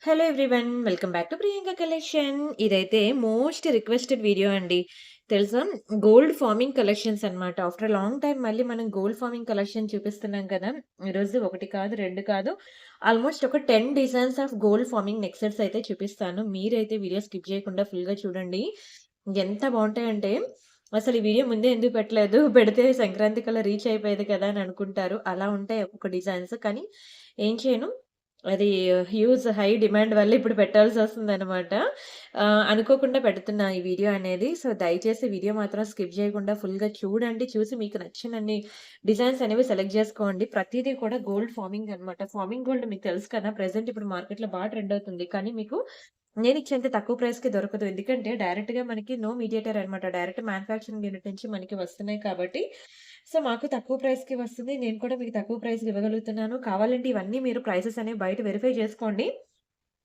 Hello everyone. Welcome back to Priyanka collection. ఇదైతే most requested video అండి. తెలుసా? గోల్డ్ ఫార్మింగ్ కలెక్షన్స్ అన్నమాట. ఆఫ్టర్ లాంగ్ టైమ్ మళ్ళీ మనం గోల్డ్ ఫార్మింగ్ కలెక్షన్ చూపిస్తున్నాం కదా! ఈరోజు 1 కాదు, 2 కాదు. ఆల్మోస్ట్ ఒక 10 designs of gold forming neck sets అయితే చూపిస్తాను. మీరైతే వీడియో స్కిప్ చేయకుండా ఫుల్‌గా చూడండి. ఎంత బావుంటాయంటే, అసలు ఈ వీడియో ముందే ఎందుకు పెట్టలేదు? పెడితే సంక్రాంతి కల్లా రీచ్ అయిపోయేది కదా! అని అనుకుంటారు. అలా ఉంటాయి ఒక్కొక్క డిజైన్స్. కానీ ఏం చేయను, అది హ్యూజ్ హై డిమాండ్ వల్ల ఇప్పుడు పెట్టాల్సొస్తుందనమాట. అనుకోకుండా పెడుతున్నా ఈ వీడియో అనేది. సో, దయచేసి వీడియో మాత్రం స్కిప్ చేయకుండా ఫుల్‌గా చూడండి. చూసి మీకు నచ్చినన్ని డిజైన్స్ అనేవి సెలెక్ట్ జేసుకోండి. ప్రతీదీ కూడా గోల్డ్ ఫార్మింగ్ అనమాట. ఫార్మింగ్ గోల్డ్ మీకు తెలుసు కదా! ప్రెజెంట్ ఇప్పుడు మార్కెట్‌లో ట్రెండ్ అవుతుంది. కానీ మీకు నేనిచ్చేంత తక్కువ ప్రైస్‌కి దొరకదు. ఎందుకంటే డైరెక్ట్‌గా మనకి నో మీడియేటర్ అనమాట. డైరెక్ట్ మ్యానుఫ్యాక్చరింగ్ యూనిట్ నుంచి మనకి వస్తున్నాయి కాబట్టి, సో, మాకు తక్కువ ప్రైస్‌కి వస్తుంది. నేను కూడా మీకు తక్కువ ప్రైస్‌కి ఇవ్వగలుగుతున్నాను. కావాలంటే ఇవన్నీ మీరు ప్రైసెస్ అనేవి బయట వెరిఫై చేసుకోండి.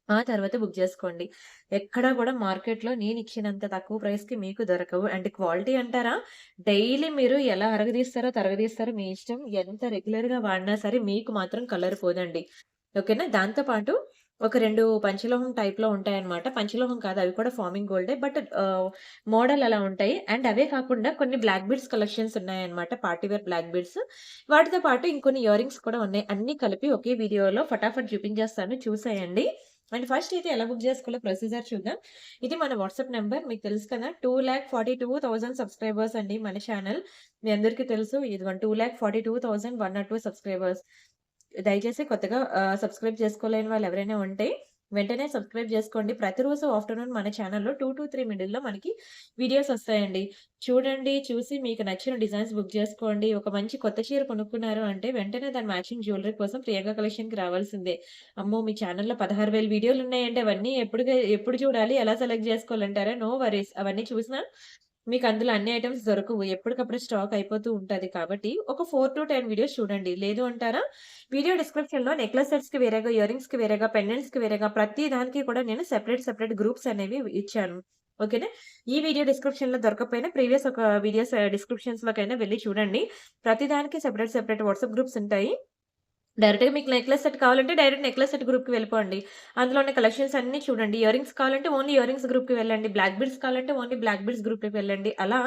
ఆ తర్వాత బుక్ జేసుకోండి. ఎక్కడా గూడా మార్కెట్‌లో నేనిచ్చినంత తక్కువ ప్రైస్‌కి మీకు దొరకవు. అండ్ క్వాలిటీ అంటారా? డైలీ మీరు ఎలా అరగదీస్తారో, తరగదీస్తారో మీ ఇష్టం. ఎంత రెగ్యులర్‌గా వాడినా సరే మీకు మాత్రం కలర్ పోదండి. ఓకేనా? దాంతో పాటు ఒక 2 పంచలోహం టైప్‌లో ఉంటాయన్నమాట. పంచలోహం కాదు, అవి కూడా ఫార్మింగ్ గోల్డే. బట్ మోడల్ అలా ఉంటాయి. అండ్ అవే కాకుండా కొన్ని బ్లాక్ బీడ్స్ కలెక్షన్స్ ఉన్నాయన్నమాట. Party wear black beads. వాటితో పాటు ఇంకొన్ని ఇయర్ రింగ్స్ కూడా ఉన్నాయి. అన్నీ కలిపి ఒకే వీడియోలో ఫటాఫట్ చూపించేస్తాను, చూసేయండి. అండ్ ఫస్ట్ అయితే ఎలా బుక్ చేసుకోవాలో ప్రొసీజర్ చూద్దాం. ఇది మన వాట్సాప్ నంబర్. మీకు తెలుసు కదా! 2,42,000 సబ్స్క్రైబర్స్ అండి మన ఛానల్. మీ అందరికీ తెలుసు. ఇదిగోండి 2,42,102 సబ్స్క్రైబర్స్. దయచేసి కొత్తగా సబ్స్క్రైబ్ చేసుకోలేని వాళ్ళు ఎవరైనా ఉంటే వెంటనే సబ్స్క్రైబ్ చేసుకోండి. ప్రతిరోజు ఆఫ్టర్‌నూన్ మన ఛానెల్‌లో 2-3 మిడిల్‌లో మనకి వీడియోస్ వస్తాయండి. చూడండి. చూసి మీకు నచ్చిన డిజైన్స్ బుక్ చేసుకోండి. ఒక మంచి కొత్త చీర కొనుక్కున్నారు అంటే వెంటనే దాని మ్యాచింగ్ జ్యువెల్లరీ కోసం ప్రియాంక కలెక్షన్‌కి రావాల్సిందే. అమ్మో! మీ ఛానెల్‌లో 16,000 వీడియోలున్నాయంటే అవన్నీ ఎప్పుడు చూడాలి? ఎలా సెలెక్ట్ చేసుకోవాలంటారా? No worries. అవన్నీ చూసినా మీకు అందులో అన్ని ఐటెమ్స్ దొరకవు. ఎప్పటికప్పుడు స్టాక్ అయిపోతూ ఉంటది కాబట్టి ఒక 4-10 వీడియోస్ చూడండి. లేదు అంటారా? వీడియో డిస్క్రిప్షన్‌లో నెక్లెస్ సెట్స్‌కి వేరేగా, ఇయర్ రింగ్స్‌కి వేరేగా, పెండెంట్స్‌కి వేరేగా ప్రతి దానికి కూడా నేను సెపరేట్ గ్రూప్స్ అనేవి ఇచ్చాను. ఓకేనా? ఈ వీడియో డిస్క్రిప్షన్‌లో దొరకకపోయినా ప్రీవియస్ ఒక వీడియోస్ డిస్క్రిప్షన్స్‌లోకైనా వెళ్లి చూడండి. ప్రతి దానికి సెపరేట్ వాట్సాప్ గ్రూప్స్ ఉంటాయి. డైరెక్ట్‌గా మీకు నెక్లెస్ సెట్ కావాలంటే డైరెక్ట్ నెక్లెస్ సెట్ గ్రూప్‌కి వెళ్ళిపోండి. అందులో ఉన్న కలెక్షన్స్ అన్నీ చూడండి. ఇయర్ రింగ్స్ కావాలంటే ఓన్లీ ఇయర్ రింగ్స్ గ్రూప్‌కి వెళ్ళండి. బ్లాక్ బీడ్స్ కావాలంటే ఓన్లీ బ్లాక్ బీడ్స్ గ్రూప్‌కి వెళ్ళండి. అలా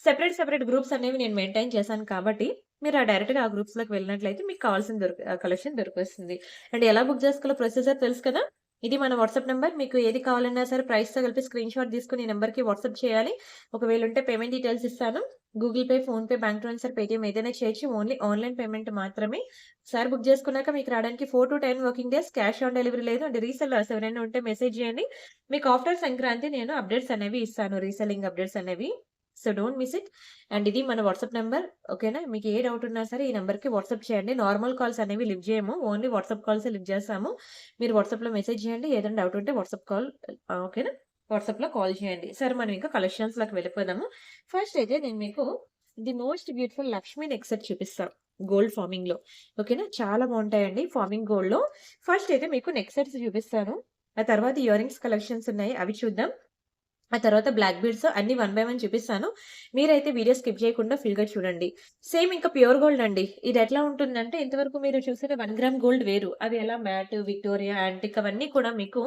సెపరేట్ గ్రూప్స్ అనేవి నేను మెయింటైన్ చేశాను కాబట్టి, మీరు డైరెక్ట్‌గా ఆ గ్రూప్స్‌లోకి వెళ్ళినట్లయితే మీకు కావాల్సిన కలెక్షన్ దొరికేస్తుంది. అండ్ ఎలా బుక్ చేసుకోవాలో ప్రొసీజర్ తెలుసు కదా! ఇది మన వాట్సాప్ నంబర్. మీకు ఏది కావాలన్నా సరే ప్రైస్‌తో కలిపి స్క్రీన్‌షాట్ తీసుకొని ఈ నంబర్‌కి వాట్సాప్ చేయాలి. ఒకవేళ ఉంటే పేమెంట్ డీటెయిల్స్ ఇస్తాను. Google pay, PhonePe, bank transfer, Paytm ఏదైనా చేయొచ్చు. ఓన్లీ ఆన్‌లైన్ పేమెంట్ మాత్రమే. ఒకసారి బుక్ చేసుకున్నాక మీకు రావడానికి 4-10 working days, cash on delivery లేదు. అండ్ రీసెల్లర్స్ ఎవరైనా ఉంటే మెసేజ్ చేయండి. మీకు ఆఫ్టర్ సంక్రాంతి నేను అప్డేట్స్ అనేవి ఇస్తాను. రీసెల్లింగ్ అప్డేట్స్ అనేవి. So, don't miss it. And ఇది మన వాట్సాప్ నంబర్. ఓకేనా? మీకు ఏ డౌట్ ఉన్నా సరే ఈ నంబర్‌కి వాట్సాప్ చేయండి. నార్మల్ కాల్స్ అనేవి లిఫ్ట్ చేయము. ఓన్లీ వాట్సాప్ కాల్సే లిఫ్ట్ చేస్తాము. మీరు వాట్సాప్‌లో మెసేజ్ చేయండి. ఏదైనా డౌట్ ఉంటే వాట్సాప్ కాల్ ఓకేనా? వాట్సాప్‌లో కాల్ చేయండి. సరే, మనం ఇంకా కలెక్షన్స్‌లోకి వెళ్ళిపోదాము. ఫస్ట్ అయితే నేను మీకు the most beautiful Lakshmi neck set చూపిస్తా. గోల్డ్ ఫార్మింగ్‌లో. ఓకేనా? చాలా బావుంటాయండి ఫార్మింగ్ గోల్డ్‌లో. ఫస్ట్ అయితే మీకు నెక్ సెట్స్ చూపిస్తాను. ఆ తర్వాత ఇయర్ రింగ్స్ కలెక్షన్స్ ఉన్నాయి. అవి చూద్దాం. ఆ తర్వాత బ్లాక్ బీడ్స్ అన్నీ వన్ బై వన్ చూపిస్తాను. మీరైతే వీడియో స్కిప్ చేయకుండా ఫుల్‌గా చూడండి. సేమ్ ఇంకా ప్యూర్ గోల్డ్ అండి. ఇదెట్లా ఉంటుందంటే ఇంతవరకు మీరు చూసిన 1 గ్రామ్ గోల్డ్ వేరు. అది ఎలా మ్యాట్, విక్టోరియా, యాంటిక్ అవన్నీ కూడా మీకు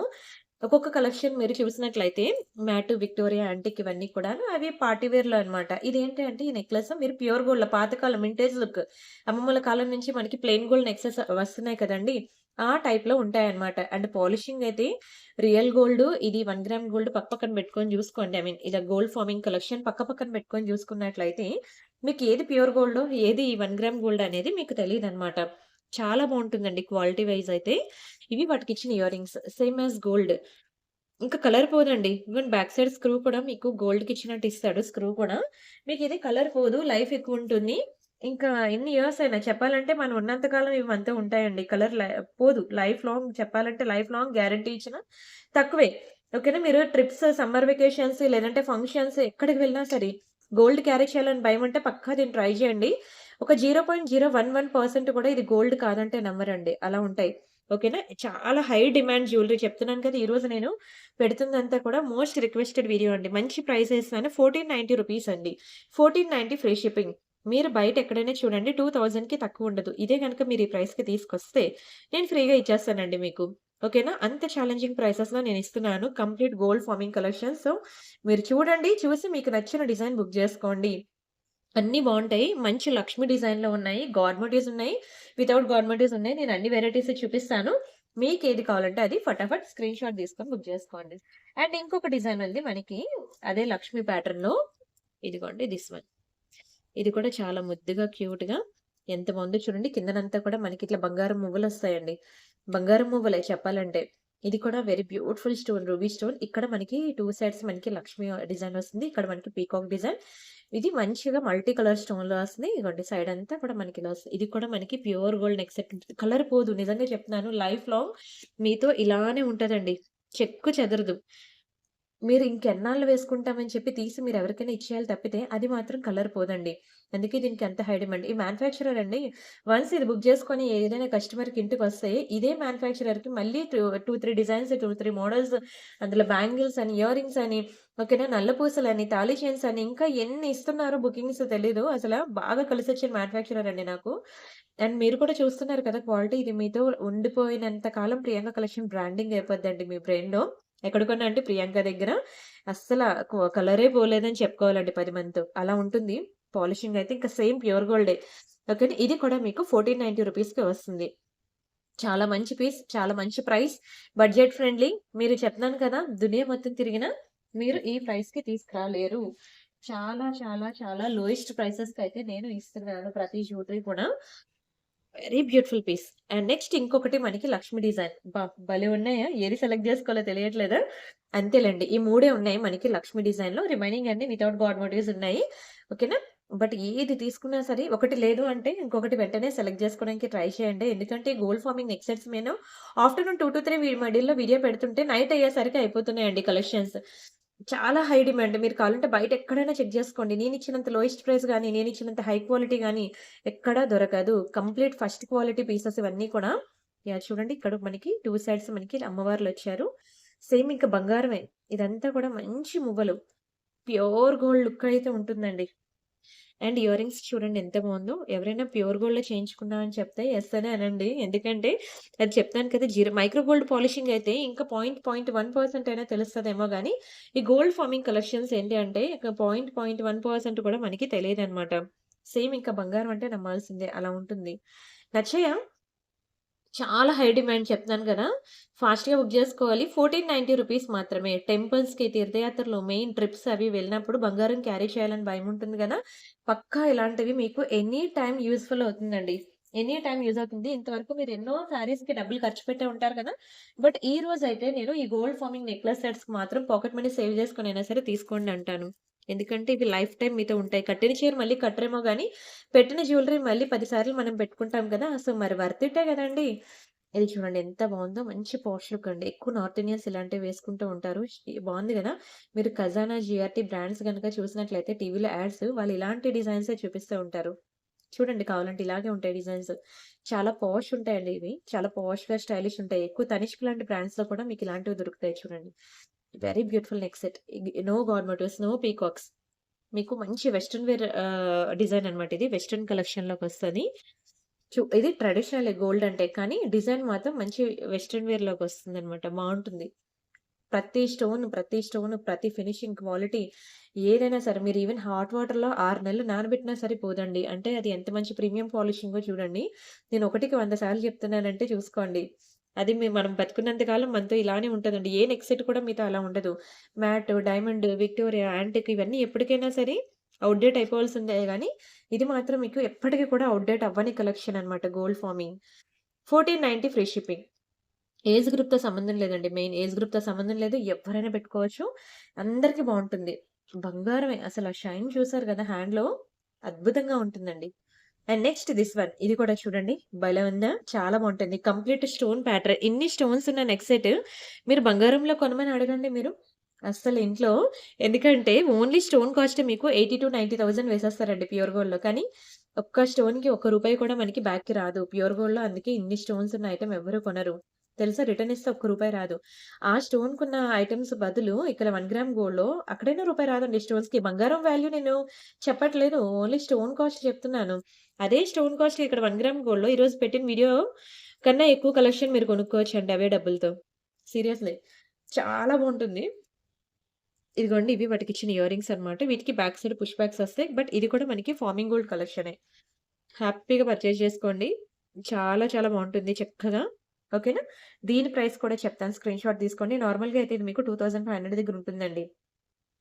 ఒక్కొక్క కలెక్షన్ మీరు చూసినట్లయితే మ్యాట్, విక్టోరియా, యాంటిక్ ఇవన్నీ కూడాను అవి పార్టీ వేర్‌లో అన్నమాట. ఇదేంటి అంటే ఈ నెక్లెస్ మీరు ప్యూర్ గోల్డ్‌లో పాతకాలం వింటేజ్ లుక్ అమ్మమ్మల కాలం నుంచి మనకి ప్లెయిన్ గోల్డ్ నెక్లెస్ వస్తున్నాయి కదండీ! ఆ టైప్‌లో ఉంటాయన్నమాట. అండ్ పాలిషింగ్ అయితే రియల్ గోల్డ్, ఇది 1 గ్రామ్ గోల్డ్ పక్కన పెట్టుకొని జూసుకోండి. ఐ మీన్ ఇలా గోల్డ్ ఫార్మింగ్ కలెక్షన్ పక్కన పెట్టుకొని జూసుకున్నట్లయితే, మీకు ఏది ప్యూర్ గోల్డో, ఏది 1 గ్రామ్ గోల్డ్ అనేది మీకు తెలీదనమాట. చాలా బావుంటుందండి క్వాలిటీ వైస్ అయితే. ఇవి వాటికిచ్చిన ear rings. Same as gold. ఇంకా కలర్ పోదండి. ఈవెన్ బ్యాక్ సైడ్ స్క్రూ కూడా మీకు గోల్డ్‌కిచ్చినట్టు ఇస్తాడు స్క్రూ కూడా. మీకిది కలర్ పోదు. లైఫ్ ఎక్కువుంటుంది. ఇంకా ఎన్ని ఇయర్స్ అయినా చెప్పాలంటే మనం ఉన్నంత కాలం ఇవంతే ఉంటాయండి. కలర్ పోదు. లైఫ్ లాంగ్ చెప్పాలంటే లైఫ్ లాంగ్ గ్యారంటీ ఇచ్చినా తక్కువే. ఓకేనా? మీరు ట్రిప్స్, సమ్మర్ వెకేషన్స్ లేదంటే ఫంక్షన్స్ ఎక్కడికి వెళ్ళినా సరే గోల్డ్ క్యారీ చేయాలని భయముంటే పక్కా దీన్ని ట్రై చేయండి. ఒక 0.011% కూడా ఇది గోల్డ్ కాదంటే నమ్మరండి. అలా ఉంటాయి. ఓకేనా? చాలా హై డిమాండ్ జ్యువెల్లరీ చెప్తున్నాను కదా! ఈరోజు నేను పెడుతుందంతా కూడా మోస్ట్ రిక్వెస్టెడ్ వీడియో అండి. మంచి ప్రైస్ ఏస్తున్నాను. రూ. 1490 అండి. 1490 ఫ్రీ షిప్పింగ్. మీరు బయట ఎక్కడైనా చూడండి 2000కి తక్కువ ఉండదు. ఇదే గనుక మీరు ఈ ప్రైస్‌కి తీసుకొస్తే నేను ఫ్రీగా ఇచ్చేస్తానండి మీకు. ఓకేనా? అంత ఛాలెంజింగ్ ప్రైసెస్‌లో నేనిస్తున్నాను. Complete gold forming collections. So, మీరు చూడండి. చూసి మీకు నచ్చిన డిజైన్ బుక్ జేసుకోండి. అన్నీ బావుంటాయి. మంచి లక్ష్మి డిజైన్‌లో ఉన్నాయి. గార్మెంటీస్ ఉన్నాయి. వితౌట్ గార్మెంటీస్ ఉన్నాయి. నేను అన్ని వేరైటీస్ చూపిస్తాను. మీకేది కావాలంటే అది ఫటాఫట్ స్క్రీన్‌షాట్ తీసుకొని బుక్ జేసుకోండి. అండ్ ఇంకొక డిజైన్ ఉంది మనకి. అదే లక్ష్మి ప్యాటర్న్‌లో. ఇదిగోండి దిస్ వన్. ఇది కూడా చాలా ముద్దుగా, క్యూట్‌గా ఎంత బావుందో చూడండి. కిందనంతా కూడా మనకిట్లా బంగారం మువ్వలొస్తాయండి. బంగారం మువ్వలే చెప్పాలంటే. ఇది కూడా very beautiful stone, ruby stone. ఇక్కడ మనకి 2 సైడ్స్ మనకి లక్ష్మి డిజైన్ వస్తుంది. ఇక్కడ మనకి పీకాక్ డిజైన్. ఇది మంచిగా మల్టీ కలర్ స్టోన్‌లో వస్తుంది. ఇదిగోండి సైడ్ అంతా కూడా మనకి ఇలా వస్తుంది. ఇది కూడా మనకి ప్యూర్ గోల్డ్ నెక్ సెట్ ఉంటది. కలర్ పోదు. నిజంగా చెప్తున్నాను. లైఫ్ లాంగ్ మీతో ఇలానే ఉంటదండి. చెక్కు చెదరదు. మీరు ఇంకెన్నాళ్ళు వేసుకుంటామని చెప్పి తీసి మీరెవరికైనా ఇచ్చేయాలి తప్పితే, అది మాత్రం కలర్ పోదండి. అందుకే దీనికి అంత హై డిమాండ్. ఈ మ్యానుఫ్యాక్చరర్ అండి వన్స్ ఇది బుక్ చేసుకొని ఏదైనా కస్టమర్‌కి ఇంటికొస్తే, ఇదే మ్యానుఫ్యాక్చరర్‌కి మళ్ళీ 3 డిజైన్స్, 2, 3 మోడల్స్ అందులో బ్యాంగిల్స్ అని, ఇయర్ రింగ్స్ అని, ఓకేనా, నల్లపూసలని, తాళి చైన్స్ అని ఇంకా ఎన్ని ఇస్తున్నారో బుకింగ్స్ తెలీదు. అసల బాగా కలిసొచ్చిన మ్యానుఫ్యాక్చరర్ అండి నాకు. అండ్ మీరు కూడా చూస్తున్నారు కదా! క్వాలిటీ ఇది మీతో ఉండిపోయినంత కాలం ప్రియాంక కలెక్షన్ బ్రాండింగ్ అయిపోద్దండి మీ బ్రెయిన్‌లో. ఎక్కడ కొన్నా అంటే ప్రియాంక దగ్గర. అస్సల కలరే పోలేదని చెప్పుకోవాలండి 10 మందితో. అలా ఉంటుంది. పాలిషింగ్ అయితే ఇంకా సేమ్ ప్యూర్ గోల్డే. ఓకేనా. ఇది కూడా మీకు 1490 రూపీస్‌కే వస్తుంది. చాలా మంచి పీస్. చాలా మంచి ప్రైస్. Budget friendly. మీరు చెప్తున్నాను కదా! దునియా మొత్తం తిరిగినా మీరు ఈ ప్రైస్‌కి తీసుకురాలేరు. చాలా చాలా చాలా లోయెస్ట్ ప్రైసెస్‌కయితే నేను ఇస్తున్నాను ప్రతి జ్యువెల్లరీ కూడా. Very beautiful piece. And next ఇంకొకటి మనకి లక్ష్మి డిజైన్. భలే ఉన్నాయా? ఏది సెలెక్ట్ జేసుకోవాలో తెలియట్లేదా? అంతేలెండి. ఈ మూడే ఉన్నాయి మనకి లక్ష్మి డిజైన్‌లో. రిమైనింగ్ అన్నీ వితౌట్ గాడ్ మోటివ్స్ ఉన్నాయి. ఓకేనా? బట్ ఏది తీసుకున్నా సరే ఒకటి లేదు అంటే ఇంకొకటి వెంటనే సెలెక్ట్ జేసుకోవడానికి ట్రై చేయండి. ఎందుకంటే గోల్డ్ ఫార్మింగ్ నెక్ సెట్స్ నేను ఆఫ్టర్‌నూన్ 2-3 మధ్యలో వీడియో పెడుతుంటే నైట్ అయ్యేసరికి అయిపోతున్నాయండి కలెక్షన్స్. చాలా హై డిమాండ్. మీరు కావాలంటే బయట ఎక్కడైనా చెక్ జేసుకోండి. నేనిచ్చినంత లోయెస్ట్ ప్రైస్ గాని, నేనిచ్చినంత హై క్వాలిటీ గాని ఎక్కడా దొరకదు. కంప్లీట్ ఫస్ట్ క్వాలిటీ పీసెస్ ఇవన్నీ కూడా. యాహ్! చూడండి ఇక్కడ మనకి 2 సైడ్స్ మనకి అమ్మవార్లొచ్చారు. సేమ్ ఇంకా బంగారమే. ఇదంతా కూడా మంచి మువ్వలు. ప్యూర్ గోల్డ్ లుక్ అయితే ఉంటుందండి. అండ్ ఇయర్ రింగ్స్ చూడండి ఎంత బావుందో. ఎవరైనా ప్యూర్ గోల్డ్‌లో చేయించుకున్నా అని చెప్తే యెస్ అనే అనండి. ఎందుకంటే అది చెప్తాను కదా! మైక్రో గోల్డ్ పాలిషింగ్ అయితే ఇంకా 0.1% అయినా తెలుస్తదేమో గానీ, ఈ గోల్డ్ ఫార్మింగ్ కలెక్షన్స్ ఏంటి అంటే ఇక 0.1% కూడా మనకి తెలీదనమాట. సేమ్ ఇంకా బంగారం అంటే నమ్మాల్సిందే అలా ఉంటుంది. నచ్చాయా? చాలా హై డిమాండ్ చెప్తున్నాను గదా! ఫాస్ట్‌గా బుక్ జేసుకోవాలి. 1490 రూపీస్ మాత్రమే. టెంపుల్స్‌కి, తీర్థయాత్రలు, మెయిన్ ట్రిప్స్ అవి వెళ్ళినప్పుడు బంగారం క్యారీ చేయాలని భయముంటుంది గదా! పక్కా ఇలాంటివి మీకు ఎనీ టైమ్ యూజ్‌ఫుల్ అవుతుందండి. ఎనీ టైమ్ యూజ్ అవుతుంది. ఇంతవరకు మీరు ఎన్నో శారీస్‌కి డబ్బులు ఖర్చు పెట్టే ఉంటారు కదా! బట్ ఈ రోజైతే నేను ఈ గోల్డ్ ఫార్మింగ్ నెక్లెస్ సెట్స్‌కి మాత్రం పాకెట్ మనీ సేవ్ చేసుకొనైనా సరే తీసుకోండి అంటాను. ఎందుకంటే ఇవి లైఫ్ టైమ్ మీతో ఉంటాయి. కట్టిన చీర మళ్ళీ కట్టరేమో గానీ, పెట్టిన జ్యువెల్లరీ మళ్ళీ 10 సార్లు మనం పెట్టుకుంటాం కదా! సో, మరి వర్త్ ఇట్టే గదండీ! ఇది చూడండి ఎంత బావుందో. మంచి పాష్ లుక్ అండి. ఎక్కువ నార్త్ ఇండియన్స్ ఇలాంటివి వేసుకుంటూ ఉంటారు. బావుంది గదా! మీరు ఖజానా, జిఆర్‌టీ బ్రాండ్స్ గనక చూసినట్లయితే టీవీలో యాడ్స్ వాళ్ళు ఇలాంటి డిజైన్సే చూపిస్తూ ఉంటారు. చూడండి కావాలంటే ఇలాగే ఉంటాయి డిజైన్స్. చాలా పాష్ ఉంటాయండి ఇవి. చాలా పాష్‌గా, స్టైలిష్ ఉంటాయి. ఎక్కువ తనిష్క్ లాంటి బ్రాండ్స్‌లో కూడా మీకు ఇలాంటివి దొరుకుతాయి చూడండి. Very beautiful neck set. No god motives, no peacocks. మీకు మంచి వెస్టర్న్ వేర్ డిజైన్ అన్నమాట ఇది. వెస్టర్న్ కలెక్షన్‌లోకొస్తది. ఇది ట్రెడిషనలే గోల్డ్ అంటే. కానీ డిజైన్ మాత్రం మంచి వెస్టర్న్ వేర్‌లోకొస్తుందన్నమాట. బావుంటుంది. ప్రతి స్టోను, ప్రతి ఫినిషింగ్ క్వాలిటీ ఏదైనా సరే మీరు ఈవెన్ హాట్ వాటర్‌లో 6 నెలలు నానబెట్టినా సరే పోదండి. అంటే అది ఎంత మంచి ప్రీమియం పాలిషింగో చూడండి. నేను ఒకటికి 100 సార్లు చెప్తున్నానంటే చూసుకోండి. అది మనం బతికున్నంత కాలం మనతో ఇలానే ఉంటదండి. ఏ నెక్ సెట్ కూడా మీతో అలా ఉండదు. మ్యాట్, డైమండ్, విక్టోరియా, యాంటిక్ ఇవన్నీ ఎప్పటికైనా సరే ఔట్‌డేట్ అయిపోవాల్సిందే గానీ, ఇది మాత్రం మీకు ఎప్పటికి కూడా ఔట్‌డేట్ అవ్వని కలెక్షన్ అన్నమాట gold forming. 1490 free shipping. Age గ్రూప్‌తో సంబంధం లేదండి. మెయిన్ ఏజ్ గ్రూప్‌తో సంబంధం లేదు. ఎవ్వరైనా పెట్టుకోవచ్చు. అందరికి బావుంటుంది. బంగారమే అసల షైన్ చూసారు గదా! హ్యాండ్‌లో అద్భుతంగా ఉంటుందండి. And next this one. ఇది కూడా చూడండి. భలే ఉందా? చాలా బావుంటుంది. Complete stone pattern. ఇన్ని స్టోన్స్ ఉన్న నెక్ సెట్ మీరు బంగారంలో కొనమని అడగండి మీరు. అస్సలు ఇంట్లో ఎందుకంటే ఓన్లీ స్టోన్ కాస్ట్ మీకు 80,000-90,000 వేసేస్తారండి ప్యూర్ గోల్డ్‌లో. కానీ ఒక్క స్టోన్‌కి ఒక్క రూపాయి కూడా మనకి బ్యాక్‌కి రాదు. ప్యూర్ గోల్డ్‌లో అందుకే ఇన్ని స్టోన్స్ ఉన్న ఐటెమ్ ఎవ్వరు కొనరు. తెలుసా? రిటర్న్ ఇస్తే ఒక్క రూపాయి రాదు. ఆ స్టోన్‌కున్న ఐటెమ్స్ బదులు ఇక్కడ 1 గ్రామ్ గోల్డ్‌లో అక్కడైనా రూపాయి రాదండి స్టోన్స్‌కి. బంగారం వాల్యూ నేను చెప్పట్లేదు. ఓన్లీ స్టోన్ కాస్ట్ చెప్తున్నాను. అదే స్టోన్ కాస్ట్ ఇక్కడ 1 గ్రామ్ గోల్డ్‌లో ఈరోజు పెట్టిన వీడియో కన్నా ఎక్కువ కలెక్షన్ మీరు కొనుక్కోవచ్చండి అవే డబ్బులతో. సీరియస్‌లీ. చాలా బావుంటుంది. ఇదిగోండి ఇవి వాటికిచ్చిన ఇయర్ రింగ్స్ అన్నమాట. వీటికి బ్యాక్ సైడ్ పుష్ బ్యాక్స్ ఒస్తాయి. బట్ ఇది కూడా మనకి ఫార్మింగ్ గోల్డ్ కలెక్షనే. హ్యాపీగా పర్చేజ్ చేసుకోండి. చాలా చాలా బావుంటుంది చక్కగా. ఓకేనా? దీని ప్రైస్ కూడా చెప్తాను స్క్రీన్‌షాట్ తీసుకోండి. నార్మల్‌గా అయితే ఇది మీకు 2500 దగ్గర ఉంటుందండి.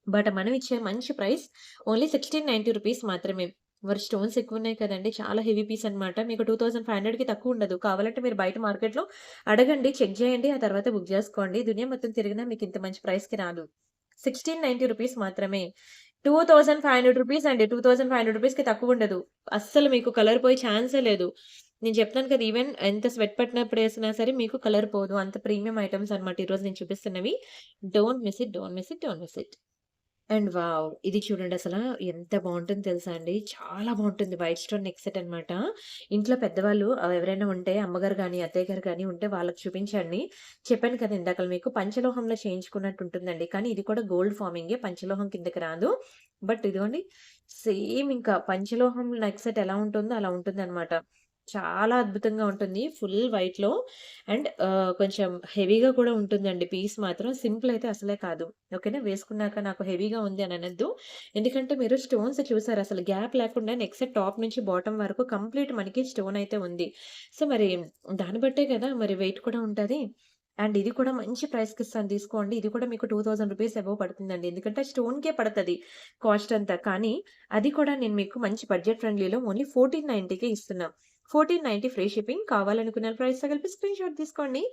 బట్ మనం ఇచ్చే మంచి ప్రైస్ ఓన్లీ 1690 రూపీస్ మాత్రమే. మరి స్టోన్స్ ఎక్కువున్నాయి కదండీ! చాలా హెవీ పీస్ అన్నమాట. మీకు 2500కి తక్కువ ఉండదు. కావాలంటే మీరు బయట మార్కెట్‌లో అడగండి, చెక్ చేయండి. ఆ తర్వాత బుక్ జేసుకోండి. దునియా మొత్తం తిరిగినా మీకు ఇంత మంచి ప్రైస్‌కి రాదు. 1690 రూపీస్ మాత్రమే. 2500 రూపీస్ అండి. 2500 రూపీస్‌కి తక్కువుండదు. అస్సలు మీకు కలర్ పోయే ఛాన్సే లేదు. నేను చెప్తాను కదా! ఈవెన్ ఎంత స్వెట్ పట్టినప్పుడేసినా సరే మీకు కలర్ పోదు. అంత ప్రీమియం ఐటెమ్స్ అన్నమాట ఈరోజు నేను చూపిస్తున్నవి. Don't miss it, don't miss it, don't miss it. And wow! ఇది చూడండసలా ఎంత బావుంటుందో తెలుసా అండి? చాలా బావుంటుంది. వైట్ స్టోన్ నెక్ సెట్ అనమాట. ఇంట్లో పెద్దవాళ్ళు ఎవరైనా ఉంటే అమ్మగారు గాని, అత్తయ్య గారు గాని ఉంటే వాళ్ళకి చూపించండి. చెప్పాను కదా ఇందాకల మీకు పంచలోహంలో చేయించుకున్నట్టు ఉంటుందండి. కానీ ఇది కూడా గోల్డ్ ఫార్మింగే. పంచలోహం కిందకి రాదు. బట్ ఇదిగోండి సేమ్ ఇంకా పంచలోహం నెక్ సెట్ ఎలా ఉంటుందో అలా ఉంటుందనమాట. చాలా అద్భుతంగా ఉంటుంది. ఫుల్ వైట్‌లో అండ్ కొంచెం హెవీగా కూడా ఉంటుందండి పీస్ మాత్రం. సింపుల్ అయితే అసలే కాదు. ఓకేనా? వేసుకున్నాక నాకు హెవీగా ఉంది అని అనొద్దు. ఎందుకంటే మీరు స్టోన్స్ చూసారు అసలు గ్యాప్ లేకుండా నెక్ సెట్ టాప్ నుంచి బాటమ్ వరకు కంప్లీట్ మనకి స్టోన్ అయితే ఉంది. సో, మరి దాన్ని బట్టే కదా! మరి వెయిట్ కూడా ఉంటది. అండ్ ఇది కూడా మంచి ప్రైస్‌కిస్తాను తీసుకోండి. ఇది కూడా మీకు 2000 రూపీస్ అబోవ్ పడుతుందండి. ఎందుకంటే స్టోన్‌కే పడతది కాస్ట్ అంతా. కానీ అది కూడా నేను మీకు మంచి బడ్జెట్ ఫ్రెండ్లీలో ఓన్లీ 1490కే ఇస్తున్నా. 1490 ఫ్రీ షిప్పింగ్. కావాలనుకున్న ప్రైస్‌తో కలిపి స్క్రీన్‌షాట్ తీసుకోండి.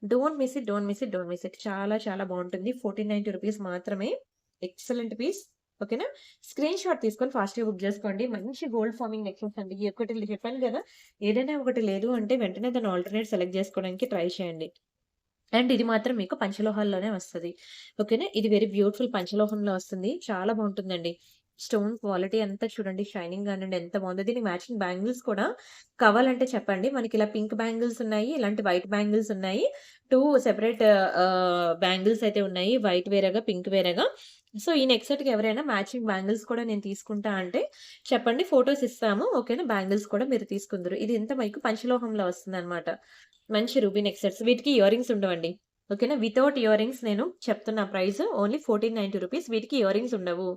Don't miss it, don't miss it, don't miss it. చాలా చాలా బావుంటుంది. 1490 రూపీస్ మాత్రమే. Excellent piece. ఓకేనా? స్క్రీన్‌షాట్ తీసుకొని ఫాస్ట్‌గా బుక్ జేసుకోండి. మంచి గోల్డ్ ఫార్మింగ్ నెక్లెస్ అండి. ఈ ఒక్కటి చెప్పాను గదా! ఏదైనా ఒకటి లేదు అంటే వెంటనే దాని ఆల్టర్‌నేట్ సెలెక్ట్ జేసుకోవడానికి ట్రై చేయండి. అండ్ ఇది మాత్రం మీకు పంచలోహాల్లోనే వస్తది. ఓకేనా? ఇది వెరీ బ్యూటిఫుల్ పంచలోహంలో వస్తుంది. చాలా బావుంటుందండి. స్టోన్ క్వాలిటీ అంతా చూడండి షైనింగ్ గానియండి ఎంత బావుందో. దీనికి మ్యాచింగ్ బ్యాంగిల్స్ కూడా కావాలంటే చెప్పండి. మనకిలా పింక్ బ్యాంగిల్స్ ఉన్నాయి. ఇలాంటి వైట్ బ్యాంగిల్స్ ఉన్నాయి. 2 సెపరేట్ బ్యాంగిల్స్ అయితే ఉన్నాయి. వైట్ వేరేగా, పింక్ వేరేగా. సో, ఈ నెక్ సెట్‌కి ఎవరైనా మ్యాచింగ్ బ్యాంగిల్స్ కూడా నేను తీసుకుంటా అంటే చెప్పండి. ఫోటోస్ ఇస్తాము. ఓకేనా? బ్యాంగిల్స్ కూడా మీరు తీసుకుందురు. ఇది ఇంత మీకు పంచలోహంలో వస్తుందనమాట. మంచి రూబీ నెక్ సెట్స్. వీటికి ఇయర్ రింగ్స్ ఉండవండి. ఓకేనా? వితౌట్ ఇయర్ రింగ్స్ నేను చెప్తున్నా ప్రైస్ ఓన్లీ 1490 రూపీస్. వీటికి ఇయర్ రింగ్స్ ఉండవు.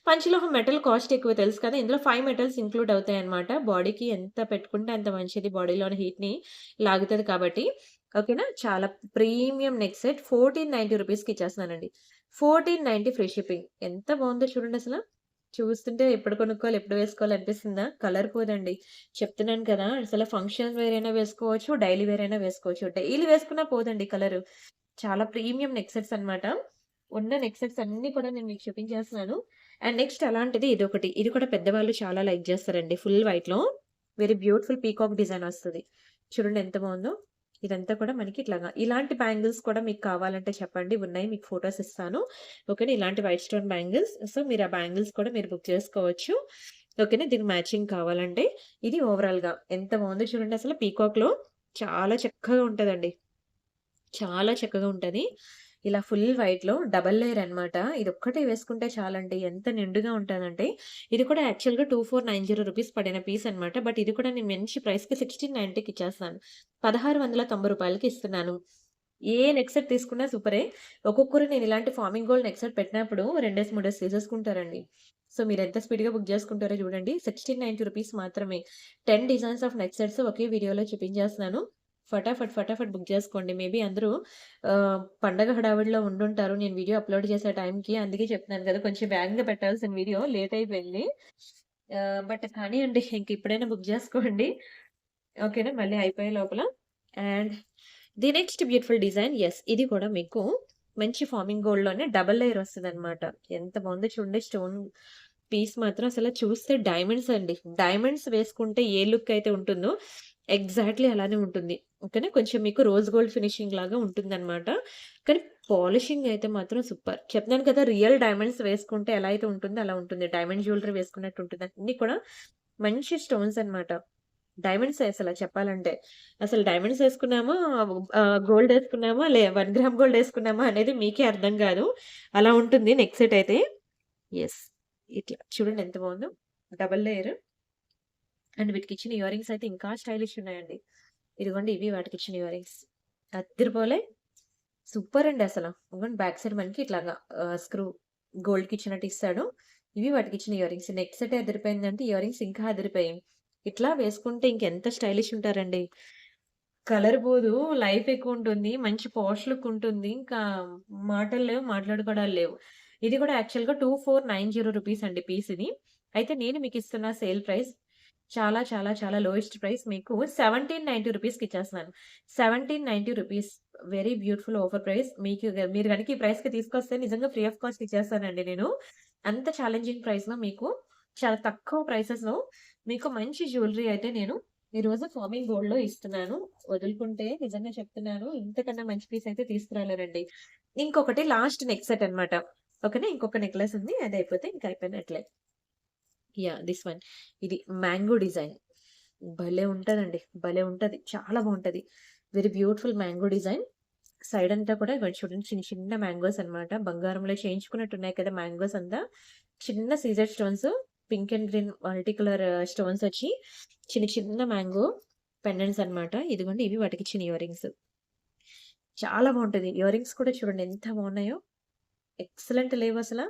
పంచలోహం మెటల్ కాస్ట్ ఎక్కువ తెలుసు కదా! ఇందులో 5 మెటల్స్ ఇంక్లూడ్ అవుతాయన్నమాట. బాడీకి ఎంత పెట్టుకుంటే అంత మంచిది. బాడీలోని హీట్‌ని లాగుతది కాబట్టి. ఓకేనా? చాలా ప్రీమియం నెక్ సెట్ 1490 రూపీస్‌కి ఇచ్చేస్తున్నానండి. 1490 ఫ్రీ షిప్పింగ్. ఎంత బావుందో చూడండసల. చూస్తుంటే ఎప్పుడు కొనుక్కోవాలి, ఎప్పుడు వేసుకోవాలి అనిపిస్తుందా? కలర్ పోదండి. చెప్తున్నాను కదా! అసల ఫంక్షన్ వేర్ అయినా వేసుకోవచ్చు. డైలీ వేర్ అయినా వేసుకోవచ్చు. డైలీ వేసుకున్నా పోదండి కలరు. చాలా ప్రీమియం నెక్ సెట్స్ అన్నమాట. ఉన్న నెక్ సెట్స్ అన్నీ కూడా నేను మీకు చూపించేస్తున్నాను. అండ్ నెక్స్ట్ అలాంటిది ఇదొకటి. ఇది కూడా పెద్దవాళ్ళు చాలా లైక్ చేస్తారండి. ఫుల్ వైట్‌లో వెరీ బ్యూటిఫుల్ పీకాక్ డిజైన్ వస్తది. చూడండి ఎంత బావుందో. ఇదంతా కూడా మనకి ఇట్లాగా ఇలాంటి బ్యాంగిల్స్ కూడా మీకు కావాలంటే చెప్పండి. ఉన్నాయి. మీకు ఫోటోస్ ఇస్తాను. ఓకేనా? ఇలాంటి వైట్ స్టోన్ బ్యాంగిల్స్. సో, మీరు ఆ బ్యాంగిల్స్ కూడా మీరు బుక్ చేసుకోవచ్చు. ఓకేనా? దీనికి మ్యాచింగ్ కావాలంటే. ఇది ఓవరాల్‌గా ఎంత బావుందో చూడండి అసలు పీకాక్‌లో చాలా చక్కగా ఉంటదండి. చాలా చక్కగా ఉంటది. ఇలా ఫుల్ వైట్‌లో డబుల్ లేయర్ అన్నమాట. ఇదొక్కటే వేసుకుంటే చాలండి. ఎంత నిండుగా ఉంటదంటే, ఇది కూడా యాక్చువల్‌గా 2490 రూపీస్ పడిన పీస్ అన్నమాట. బట్ ఇది కూడా నేను మంచి ప్రైస్‌కి 1690కి ఇచ్చేస్తాను. రూ. 1690కి ఇస్తున్నాను. ఏ నెక్ సెట్ తీసుకున్నా సూపరే. ఒక్కొక్కరు నేను ఇలాంటి ఫార్మింగ్ గోల్డ్ నెక్ సెట్ పెట్టినప్పుడు రెండేసి, మూడేసి తీసేసుకుంటారండి. సో, మీరెంత స్పీడ్‌గా బుక్ చేసుకుంటారో చూడండి. 1690 రూపీస్ మాత్రమే. 10 డిజైన్స్ ఆఫ్ నెక్ సెట్స్ ఒకే వీడియోలో చూపించేస్తున్నాను. ఫటాఫట్, ఫటాఫట్ బుక్ చేసుకోండి. మేబీ అందరూ పండగ హడావిడిలో ఉండుంటారు. నేను వీడియో అప్‌లోడ్ చేసే టైంకి. అందుకే చెప్తున్నాను కదా! కొంచెం వేగంగా పెట్టాల్సిన వీడియో లేట్ అయిపోయింది. బట్ కానియండి ఇంక ఇప్పుడైనా బుక్ జేసుకోండి. ఓకేనా? మళ్ళీ అయిపోయే లోపల. And the next beautiful design yes. ఇది కూడా మీకు మంచి ఫార్మింగ్ గోల్డ్‌లోనే డబుల్ లేయర్ వస్తదనమాట. ఎంత బావుందో చూడండి స్టోన్ పీస్ మాత్రం అసల చూస్తే డైమండ్స్ అండి. డైమండ్స్ వేసుకుంటే ఏ లుక్ అయితే ఉంటుందో ఎగ్జాక్ట్‌లీ అలానే ఉంటుంది. ఓకేనా? కొంచెం మీకు రోజ్ గోల్డ్ ఫినిషింగ్ లాగా ఉంటుందనమాట. కానీ పాలిషింగ్ అయితే మాత్రం సూపర్. చెప్తున్నాను కదా! రియల్ డైమండ్స్ వేసుకుంటే ఎలా అయితే ఉంటుందో అలా ఉంటుంది. డైమండ్ జ్యువెల్లరీ వేసుకున్నట్టు ఉంటుంది. అన్నీ కూడా మంచి స్టోన్స్ అన్నమాట. డైమండ్సే అసల చెప్పాలంటే. అసలు డైమండ్స్ ఏసుకున్నామా, గోల్డ్ ఏసుకున్నామా, 1 గ్రామ్ గోల్డ్ ఏసుకున్నామా అనేది మీకే అర్థం గాదు. అలా ఉంటుంది నెక్ సెట్ అయితే. యెస్. ఇట్లా చూడండి ఎంత బావుందో. డబుల్ లేయర్ అండ్ వీటికిచ్చిన ఇయర్ రింగ్స్ అయితే ఇంకా స్టైలిష్ ఉన్నాయండి. ఇదిగోండి ఇవి వాటికిచ్చిన ఇయర్ రింగ్స్. అద్దిరిపోలే! సూపరండి అసల. ఇదిగోండి బ్యాక్ సైడ్ మనకి ఇట్లాగా స్క్రూ గోల్డ్‌కిచ్చినట్టు ఇస్తాడు. ఇవి వాటికిచ్చిన ఇయర్ రింగ్స్. నెక్ సెట్టే అదిరిపోయిందంటే ఇయర్ రింగ్స్ ఇంకా అదిరిపోయాయి. ఇట్లా వేసుకుంటే ఇంకెంత స్టైలిష్ ఉంటారండి. కలర్ పోదు, లైఫ్ ఎక్కువుంటుంది. మంచి పాష్ లుక్ ఉంటుంది. ఇంకా మాటలు లేవు, మాట్లాడుకోవడాలు లేవు. ఇది కూడా యాక్చువల్‌గా 2490 రూపీస్ అండి పీస్ ఇది. అయితే నేను మీకిస్తున్న సేల్ ప్రైస్ చాలా చాలా చాలా లోయెస్ట్ ప్రైస్ మీకు 1790 రూపీస్‌కి ఇచ్చేస్తున్నాను. 1790 rupees very beautiful offer price. మీరు గనుక ఈ ప్రైస్‌కి తీసుకొస్తే నిజంగా ఫ్రీ ఆఫ్ కాస్ట్ ఇచ్చేస్తానండి నేను. అంత ఛాలెంజింగ్ ప్రైస్‌లో మీకు చాలా తక్కువ ప్రైసెస్‌లో మీకు మంచి జ్యువెల్లరీ అయితే నేను ఈరోజు ఫార్మింగ్ గోల్డ్‌లో ఇస్తున్నాను. వదులుకుంటే నిజంగా చెప్తున్నాను ఇంతకన్నా మంచి పీస్ అయితే తీసుకురాలేరండి. ఇంకొకటి లాస్ట్ నెక్ సెట్ అన్నమాట. ఓకేనా? ఇంకొక నెక్లెస్ ఉంది. అది అయిపోతే ఇంక అయిపోయినట్లే. యాహ్! This one. ఇది మ్యాంగో డిజైన్. భలే ఉంటదండి. భలే ఉంటది. చాలా బావుంటది. Very beautiful mango design. Side అంతా కూడా ఇగో చూడండి చిన్న చిన్న మ్యాంగోస్ అన్నమాట. బంగారంలో చేయించుకున్నట్టున్నాయి కదా! మ్యాంగోస్ అంతా. చిన్న సీజర్ stones pink and green multi colour stones వచ్చి చిన్న చిన్న మ్యాంగో పెండెంట్స్ అన్నమాట. ఇదిగోండి ఇవి వాటికిచ్చిన ఇయర్ రింగ్స్. చాలా బావుంటది. ఇయర్ రింగ్స్ కూడా చూడండి ఎంత బావున్నాయో. ఎక్సలెంట్ లేవసల.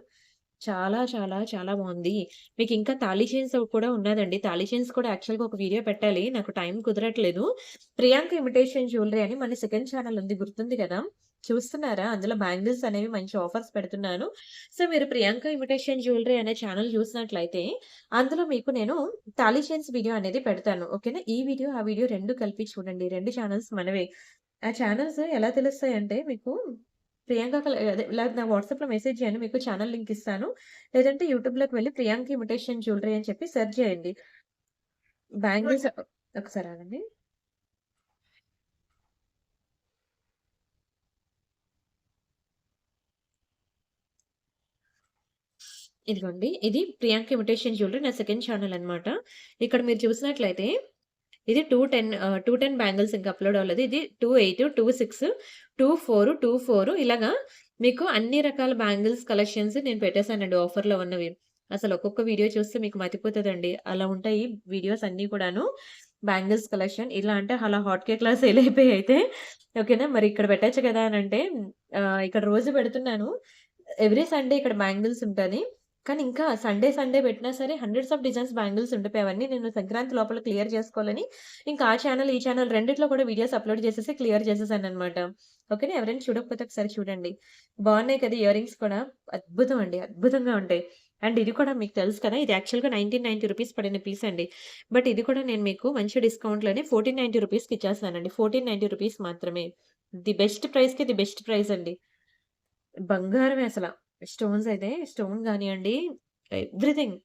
చాలా చాలా చాలా బావుంది. మీకింకా తాళీ చైన్స్ కూడా ఉన్నాదండి. తాళీ చైన్స్ కూడా యాక్చువల్‌గా ఒక వీడియో పెట్టాలి. నాకు టైం కుదరట్లేదు. ప్రియాంక ఇమిటేషన్ జ్యువెల్లరీ అని మన సెకండ్ ఛానెల్ ఉంది గుర్తుంది కదా! చూస్తున్నారా? అందులో బ్యాంగిల్స్ అనేవి మంచి ఆఫర్స్ పెడుతున్నాను. సో, మీరు ప్రియాంక ఇమిటేషన్ జ్యువెల్లరీ అనే ఛానెల్ చూసినట్లయితే అందులో మీకు నేను తాళీ చైన్స్ వీడియో అనేది పెడతాను. ఓకేనా? ఈ వీడియో, ఆ వీడియో 2 కలిపి చూడండి. 2 ఛానెల్స్ మనవే. ఆ ఛానెల్స్ ఎలా తెలుస్తాయంటే మీకు ప్రియాంక అదే ఇలా నా వాట్సాప్‌లో మెసేజ్ చేయండి. మీకు ఛానెల్ లింక్ ఇస్తాను. లేదంటే యూట్యూబ్‌లోకి వెళ్లి ప్రియాంక ఇమిటేషన్ జ్యువెల్లరీ అని చెప్పి సెర్చ్ చేయండి. బ్యాంగిల్స్ ఒకసారి ఆగండి. ఇదిగోండి. ఇది ప్రియాంక ఇమిటేషన్ జ్యువెల్లరీ నా సెకండ్ ఛానెల్ అన్నమాట. ఇక్కడ మీరు చూసినట్లయితే ఇది 210 బ్యాంగిల్స్ ఇంకా అప్‌లోడ్ అవ్వలేదు. ఇది 28, 26, 24, 24 ఇలాగా మీకు అన్ని రకాల బ్యాంగిల్స్ కలెక్షన్స్ నేను పెట్టేసానండి ఆఫర్‌లో ఉన్నవి. అసలు ఒక్కొక్క వీడియో చూస్తే మీకు మతిపోతదండి. అలా ఉంటాయి వీడియోస్ అన్నీ కూడాను. బ్యాంగిల్స్ కలెక్షన్ ఇలా అంటే అలా హాట్ కేక్‌లా సేల్ అయిపోయాయి అయితే. ఓకేనా. మరి ఇక్కడ పెట్టొచ్చు కదా! అనంటే ఇక్కడ రోజు పెడుతున్నాను. ఎవ్రీ సండే ఇక్కడ బ్యాంగిల్స్ ఉంటది. కానీ ఇంకా సండే, సండే పెట్టినా సరే హండ్రెడ్స్ ఆఫ్ డిజైన్స్ బ్యాంగిల్స్ ఉండిపోయి అవన్నీ నేను సంక్రాంతి లోపల క్లియర్ చేసుకోవాలని ఇంకా ఆ ఛానెల్, ఈ ఛానెల్ రెండిట్లో కూడా వీడియోస్ అప్‌లోడ్ చేసేసి క్లియర్ చేసేసాననమాట. ఓకేనా. ఎవరైనా చూడకపోతే ఒకసారి చూడండి. బావున్నాయి కదా! ఇయర్ రింగ్స్ కూడా అద్భుతం అండి. అద్భుతంగా ఉంటాయి. అండ్ ఇది కూడా మీకు తెలుసు కదా! ఇది యాక్చువల్‌గా 1990 రూపీస్ పడిన పీస్ అండి. బట్ ఇది కూడా నేను మీకు మంచి డిస్కౌంట్‌లోనే 1490 రూపీస్‌కి ఇచ్చేస్తున్నానండి. 1490 రూపీస్ మాత్రమే. ది బెస్ట్ ప్రైస్‌కి ది బెస్ట్ ప్రైస్ అండి. బంగారమే అసల. స్టోన్స్ అయితే స్టోన్ గానియండి, ఎవ్రీథింగ్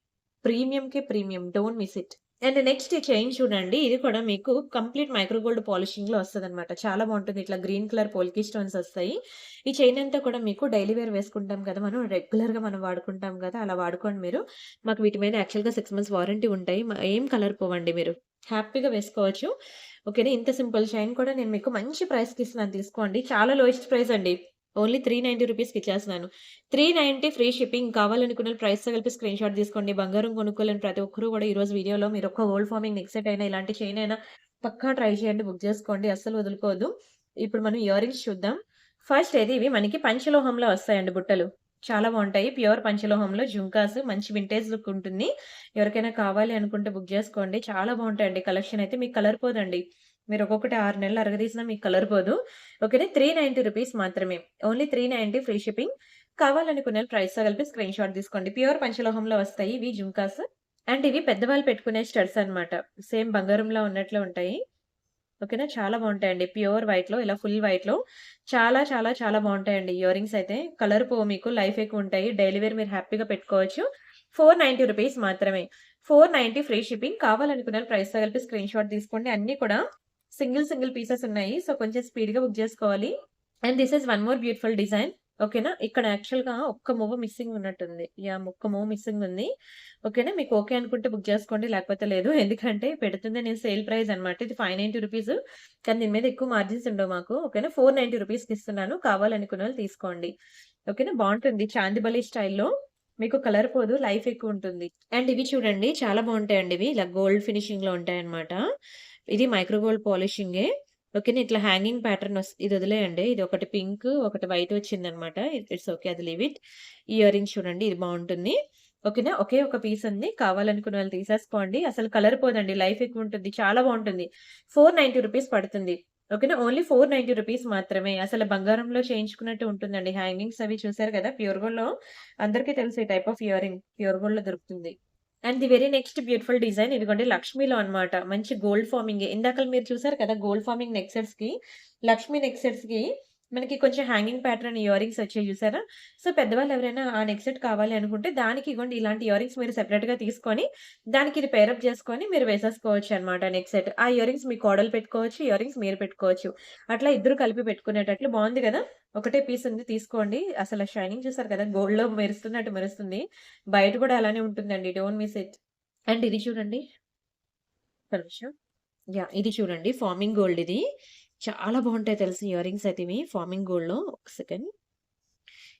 ప్రీమియంకే premium. Don't miss it. And next ఈ చైన్ చూడండి. ఇది కూడా మీకు కంప్లీట్ మైక్రో గోల్డ్ పాలిషింగ్‌లో వస్తదనమాట. చాలా బావుంటుంది. ఇట్లా గ్రీన్ కలర్ పోల్కి స్టోన్స్ వస్తాయి. ఈ చైన్ అంతా కూడా మీకు డైలీ వేర్ వేసుకుంటాం కదా! మనం రెగ్యులర్‌గా మనం వాడుకుంటాం కదా! అలా వాడుకోండి మీరు. మాకు వీటి మీద యాక్చువల్‌గా 6 మంత్స్ వారంటీ ఉంటాయి. ఏం కలర్ పోవండి మీరు. హ్యాపీగా వేసుకోవచ్చు. ఓకేనా. ఇంత సింపుల్ చైన్ కూడా నేను మీకు మంచి ప్రైస్‌కి ఇస్తున్నాను తీసుకోండి. చాలా లోయెస్ట్ ప్రైస్ అండి. ఓన్లీ 390 రూపీస్‌కి ఇచ్చేస్తున్నాను. 390 ఫ్రీ షిప్పింగ్. కావాలనుకున్న ప్రైస్‌తో కలిపి స్క్రీన్‌షాట్ తీసుకోండి. బంగారం కొనుక్కోలేని ప్రతి ఒక్కరు కూడా ఈరోజు వీడియోలో మీరు ఒక్క గోల్డ్ ఫార్మింగ్ నెక్ సెట్ అయినా, ఇలాంటి చైన్ అయినా పక్కా ట్రై చేయండి. బుక్ చేసుకోండి. అస్సలు వదులుకోవద్దు. ఇప్పుడు మనం ఇయర్ రింగ్స్ చూద్దాం. ఫస్ట్ అయితే ఇవి మనకి పంచలోహంలో వస్తాయండి బుట్టలు. చాలా బావుంటాయి. ప్యూర్ పంచలోహంలో జుంకాస్ మంచి వింటేజ్ లుక్ ఉంటుంది. ఎవరికైనా కావాలి అనుకుంటే బుక్ చేసుకోండి. చాలా బావుంటాయండి కలెక్షన్ అయితే మీకు కలర్ పోదండి. మీరు ఒక్కొక్కటి 6 నెలలు అరగదీసినా మీకు కలర్ పోదు. ఓకేనా. 390 రూపీస్ మాత్రమే. Only 390 free shipping. కావాలనుకున్నోళ్ళు ప్రైస్‌తో కలిపి స్క్రీన్‌షాట్ తీసుకోండి. ప్యూర్ పంచలోహంలో వస్తాయి ఇవి జుంకాస్. అండ్ ఇవి పెద్దవాళ్ళు పెట్టుకునే స్టడ్స్ అన్నమాట. సేమ్ బంగారంలా ఉన్నట్లే ఉంటాయి. ఓకేనా. చాలా బావుంటాయండి. ప్యూర్ వైట్‌లో ఇలా ఫుల్ వైట్‌లో చాలా చాలా చాలా బావుంటాయండి ఇయర్ రింగ్స్ అయితే. కలర్ పోవు మీకు లైఫ్ ఎక్కువుంటాయి. డైలీ వేర్ మీరు హ్యాపీగా పెట్టుకోవచ్చు. 490 రూపీస్ మాత్రమే. 490 ఫ్రీ షిప్పింగ్. కావాలనుకున్నోళ్ళు ప్రైస్‌తో కలిపి స్క్రీన్‌షాట్ తీసుకోండి. అన్నీ కూడా సింగిల్ సింగిల్ పీసెస్ ఉన్నాయి. సో, కొంచెం స్పీడ్‌గా బుక్ చేసుకోవాలి. And this is one more beautiful design. ఓకేనా. ఇక్కడ యాక్చువల్‌గా ఒక్క మువ్వ మిస్సింగ్ ఉన్నట్టుంది. యాహ్! ఒక్క మువ్వ మిస్సింగ్ ఉంది. ఓకేనా. మీకు ఓకే అనుకుంటే బుక్ చేసుకోండి. లేకపోతే లేదు. ఎందుకంటే పెడుతుంది నేను సేల్ ప్రైస్ అన్నమాట. ఇది 590 రూపీస్. కానీ దీని మీద ఎక్కువ మార్జిన్స్ ఉండవు మాకు. ఓకేనా. 490 రూపీస్‌కి ఇస్తున్నాను. కావాలనుకున్నోళ్ళు తీసుకోండి. ఓకేనా. బావుంటుంది. చాందిబలి స్టైల్‌లో మీకు కలర్ పోదు. లైఫ్ ఎక్కువుంటుంది. అండ్ ఇవి చూడండి చాలా బావుంటాయండి ఇవి. ఇలా గోల్డ్ ఫినిషింగ్‌లో ఉంటాయన్నమాట. ఇది మైక్రో గోల్డ్ పాలిషింగే. ఓకేనా. ఇట్లా హ్యాంగింగ్ ప్యాటర్న్ ఇది వదిలేయండి. ఇది ఒకటి పింక్, ఒకటి వైట్ వచ్చిందనమాట. It's okay. అది లీవ్ ఇట్. ఇయర్ రింగ్స్ చూడండి. ఇది బావుంటుంది. ఓకేనా. ఒకే ఒక పీస్ ఉంది. కావాలనుకున్న వాళ్ళు తీసేసుకోండి. అసలు కలర్ పోదండి. లైఫ్ ఎక్కువుంటుంది. చాలా బావుంటుంది. రూ. 490 పడుతుంది. ఓకేనా. ఓన్లీ రూ. 490 మాత్రమే. అసలు బంగారంలో చేయించుకున్నట్టు ఉంటుందండి. హ్యాంగింగ్స్ అవి చూసారు కదా! ప్యూర్ గోల్డ్‌లో అందరికీ తెలుసు ఈ type of ear ring. Pure గోల్డ్‌లో దొరుకుతుంది. And the very next beautiful design ఇదిగోండి లక్ష్మిలో అన్నమాట. మంచి గోల్డ్ ఫార్మింగే. ఇందాకల మీరు చూసారు కదా! గోల్డ్ ఫార్మింగ్ నెక్ సెట్స్‌కి, లక్ష్మి నెక్ సెట్స్‌కి మనకి కొంచెం హ్యాంగింగ్ ప్యాటర్న్ ఇయర్ రింగ్స్ వచ్చాయి చూసారా? సో, పెద్దవాళ్ళు ఎవరైనా ఆ నెక్ సెట్ కావాలి అనుకుంటే దానికి ఇగోండి ఇలాంటి ఇయర్ రింగ్స్ మీరు సెపరేట్‌గా తీసుకొని, దానికి ఇది పెయిర్ అప్ చేసుకొని మీరు వేసేసుకోవచ్చనమాట నెక్ సెట్. ఆ ఇయర్ రింగ్స్ మీ కోడలు పెట్టుకోవచ్చు. ఇయర్ రింగ్స్ మీరు పెట్టుకోవచ్చు. అట్లా ఇద్దరు కలిపి పెట్టుకునేటట్లు బావుంది గదా! ఒకటే పీస్ ఉంది తీసుకోండి. అసల షైనింగ్ చూసారు కదా! గోల్డ్‌లో మెరుస్తున్నట్టు మెరుస్తుంది. బయట కూడా అలానే ఉంటుందండి. Don't miss it. అండ్ ఇది చూడండి. ఒక్క నిమిషం. యాహ్! ఇది చూడండి ఫార్మింగ్ గోల్డ్ ఇది. చాలా బావుంటాయి తెలుసా ఇయర్ రింగ్స్ అయితే ఇవి ఫార్మింగ్ గోల్డ్‌లో. ఒక సెకండ్.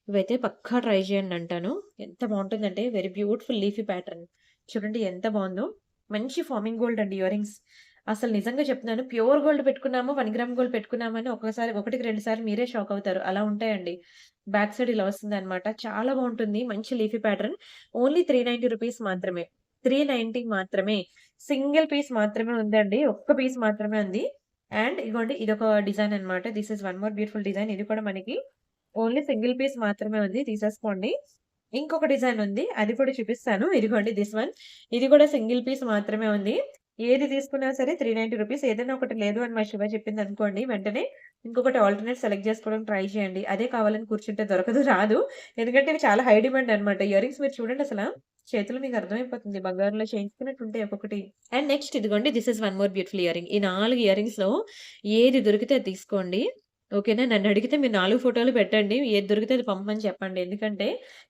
ఇవైతే పక్కా ట్రై చేయండంటాను. ఎంత బావుంటుందంటే వెరీ బ్యూటిఫుల్ లీఫీ ప్యాటర్న్. చూడండి ఎంత బావుందో. మంచి ఫార్మింగ్ గోల్డ్ అండి ఇయర్ రింగ్స్. అసలు నిజంగా చెప్తున్నాను ప్యూర్ గోల్డ్ పెట్టుకున్నాము, 1 గ్రామ్ గోల్డ్ పెట్టుకున్నామని ఒక్కసారి ఒకటికి 2 సార్లు మీరే షాక్ అవుతారు. అలా ఉంటాయండి. బ్యాక్ సైడ్ ఇలా వస్తుందనమాట. చాలా బావుంటుంది. మంచి లీఫీ ప్యాటర్న్. ఓన్లీ రూ. 390 మాత్రమే. 390 మాత్రమే. సింగిల్ పీస్ మాత్రమే ఉందండి. ఒక్క పీస్ మాత్రమే ఉంది. అండ్ ఇగోండి ఇదొక డిజైన్ అన్నమాట. This is one more beautiful design. ఇది కూడా మనకి ఓన్లీ సింగిల్ పీస్ మాత్రమే ఉంది. తీసేసుకోండి. ఇంకొక డిజైన్ ఉంది. అది కూడా చూపిస్తాను. ఇదిగోండి థిస్ వన్. ఇది కూడా సింగిల్ పీస్ మాత్రమే ఉంది. ఏది తీసుకున్నా సరే రూ. 390 ఏదైనా ఒకటి లేదు అని మా శివ చెప్పిందనుకోండి వెంటనే ఇంకొకటి ఆల్టర్‌నేట్ సెలెక్ట్ చేసుకోవడానికి ట్రై చేయండి. అదే కావాలని కూర్చుంటే దొరకదు, రాదు. ఎందుకంటే ఇవి చాలా హై డిమాండ్ అన్నమాట. ఇయర్ రింగ్స్ మీరు చూడండి అసల. చేతిలో మీకు అర్థమైపోతుంది. బంగారంలో చేయించుకున్నట్టు ఉంటాయి ఒక్కొక్కటి. అండ్ నెక్స్ట్ ఇదిగోండి this is one more beautiful ear ring. ఈ 4 ఇయర్ రింగ్స్‌లో ఏది దొరికితే అది తీసుకోండి. ఓకేనా. నన్నడిగితే మీరు 4 ఫోటోలు పెట్టండి. ఏది దొరికితే అది పంపమని చెప్పండి. ఎందుకంటే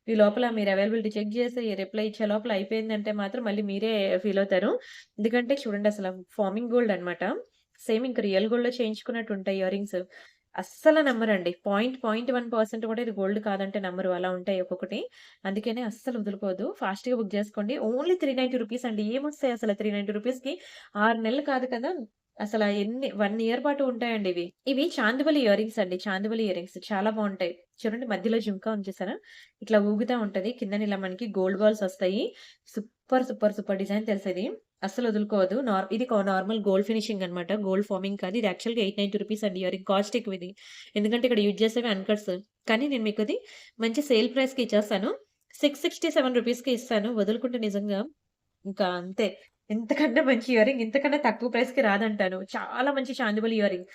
ఈ లోపల మీరు అవైలబిలిటీ చెక్ చేసి రిప్లై ఇచ్చే లోపల అయిపోయిందంటే మాత్రం మళ్ళీ మీరే ఫీల్ అవుతారు. ఎందుకంటే చూడండి అసల ఫార్మింగ్ గోల్డ్ అన్నమాట. సేమ్ ఇంక రియల్ గోల్డ్‌లో చేయించుకున్నట్టు ఉంటాయి ఇయర్ రింగ్స్. అస్సలు నమ్మరండి. 0.1% కూడా ఇది గోల్డ్ కాదంటే నమ్మరు. అలా ఉంటాయి ఒక్కొక్కటి. అందుకనే అస్సలు వదులుకోవద్దు. ఫాస్ట్‌గా బుక్ చేసుకోండి. ఓన్లీ రూ. 390 అండి. ఏమొస్తాయి అసల రూ. 390కి 6 నెలలు కాదు కదా! అసల 1 ఇయర్ పాటు ఉంటాయండి ఇవి. ఇవి చాందిబలి ఇయర్ రింగ్స్ అండి. చాందిబలి ఇయర్ రింగ్స్ చాలా బావుంటాయి. చూడండి మధ్యలో జుంకా ఉంది చూసారా? ఇట్లా ఊగుతా ఉంటది. కిందన ఇలా మనకి గోల్డ్ బాల్స్ ఒస్తాయి. సూపర్, సూపర్, సూపర్ డిజైన్ తెలుసా ఇది. అస్సలు వదులుకోవద్దు. ఇది నార్మల్ గోల్డ్ ఫినిషింగ్ అన్నమాట. గోల్డ్ ఫార్మింగ్ కాదు. ఇది యాక్చువల్‌గా రూ. 890 అండి ఇయర్ రింగ్. కాస్ట్ ఎక్కువిది. ఎందుకంటే ఇక్కడ యూజ్ చేసేవి అన్‌కట్స్. కానీ నేను మీకది మంచి సేల్ ప్రైస్‌కి ఇచ్చేస్తాను. రూ. 667కి ఇస్తాను. వదులుకుంటే నిజంగా ఇంకా అంతే. ఇంతకన్నా మంచి ఇయర్ రింగ్ ఇంతకన్నా తక్కువ ప్రైస్‌కి రాదంటాను. చాలా మంచి చాందిబుల్ ఇయర్ రింగ్.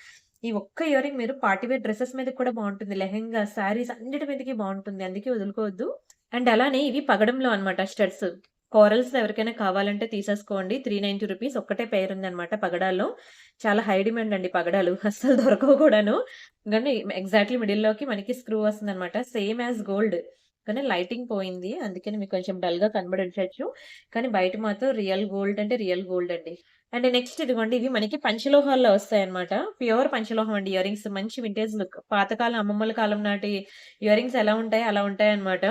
ఈ ఒక్క ఇయర్ రింగ్ మీరు పార్టీ వేర్ డ్రెసెస్ మీదకి కూడా బావుంటుంది. లెహెంగా, శారీస్ అన్నిటి మీదకి బావుంటుంది. అందుకే వదులుకోవద్దు. అండ్ అలానే ఇవి పగడంలో అన్నమాట స్టడ్స్. కోరల్స్‌లో ఎవరికైనా కావాలంటే తీసేసుకోండి. రూ. 390 ఒక్కటే పెయిర్ ఉందన్నమాట పగడాల్లో. చాలా హై డిమాండ్ అండి పగడాలు. అస్సలు దొరకవు కూడాను. గానీ ఎగ్జాక్ట్‌లీ మిడిల్‌లోకి మనకి స్క్రూ వస్తుందన్నమాట. Same as gold. కానీ లైటింగ్ పోయింది. అందుకని మీకు కొంచెం డల్‌గా కనబడుండొచ్చు. కానీ బయట మాత్రం రియల్ గోల్డ్ అంటే రియల్ గోల్డ్ అండి. అండ్ నెక్స్ట్ ఇదిగోండి ఇవి మనకి పంచలోహాల్లో వస్తాయన్నమాట. ప్యూర్ పంచలోహం అండి ఇయర్ రింగ్స్. మంచి వింటేజ్ లుక్. పాతకాలం అమ్మమ్మల కాలం నాటి ఇయర్ రింగ్స్ ఎలా ఉంటాయో అలా ఉంటాయన్నమాట.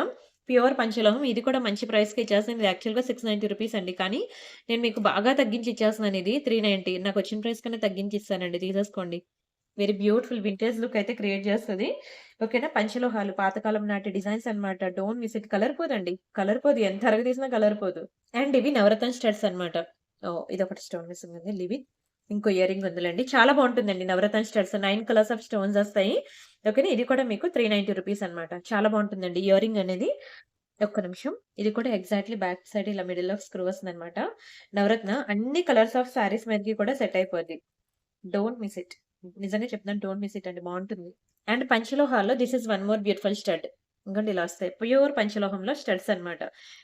ప్యూర్ పంచలోహం. ఇది కూడా మంచి ప్రైస్‌కి ఇచ్చేస్తాను. ఇది యాక్చువల్‌గా రూ. 690 అండి. కానీ నేను మీకు బాగా తగ్గించి ఇచ్చేస్తున్నాను ఇది 390 నాకొచ్చిన ప్రైస్ కన్నా తగ్గించి ఇస్తానండి. తీసేసుకోండి. వెరీ బ్యూటిఫుల్ వింటేజ్ లుక్ అయితే క్రియేట్ చేస్తది. ఓకేనా. పంచలోహాలు పాతకాలం నాటి డిజైన్స్ అన్నమాట. Don't miss it. కలర్ పోదండి. కలర్ పోదు. ఎంత అరగదీసినా కలర్ పోదు. అండ్ ఇవి నవరత్న స్టడ్స్ అన్నమాట. ఓహ్! ఇదొకటి స్టోన్ మిస్సింగ్ ఉంది. Leave it. ఇంకో ఇయర్ రింగ్ ఉందిలెండి. చాలా బావుంటుందండి నవరత్న స్టడ్స్. 9 కలర్స్ ఆఫ్ స్టోన్స్ ఒస్తాయి. ఓకేనా. ఇది కూడా మీకు రూ. 390 అన్నమాట. చాలా బావుంటుందండి ఇయర్ రింగ్ అనేది. ఒక్క నిమిషం. ఇది కూడా ఎగ్జాక్ట్‌లీ బ్యాక్ సైడ్ ఇలా మిడిల్‌లో స్క్రూ వస్తుందన్నమాట. నవరత్న అన్ని కలర్స్ ఆఫ్ సారీస్ మీదకి కూడా సెట్ అయిపోద్ది. Don't miss it. నిజంగా చెప్తున్నాను డోంట్ మిస్ ఇట్ అండి బావుంటుంది. అండ్ పంచలోహాల్లో this is one more beautiful stud. ఇంగోండి ఇలా వస్తాయి. ప్యూర్ పంచలోహంలో స్టడ్స్ అన్నమాట.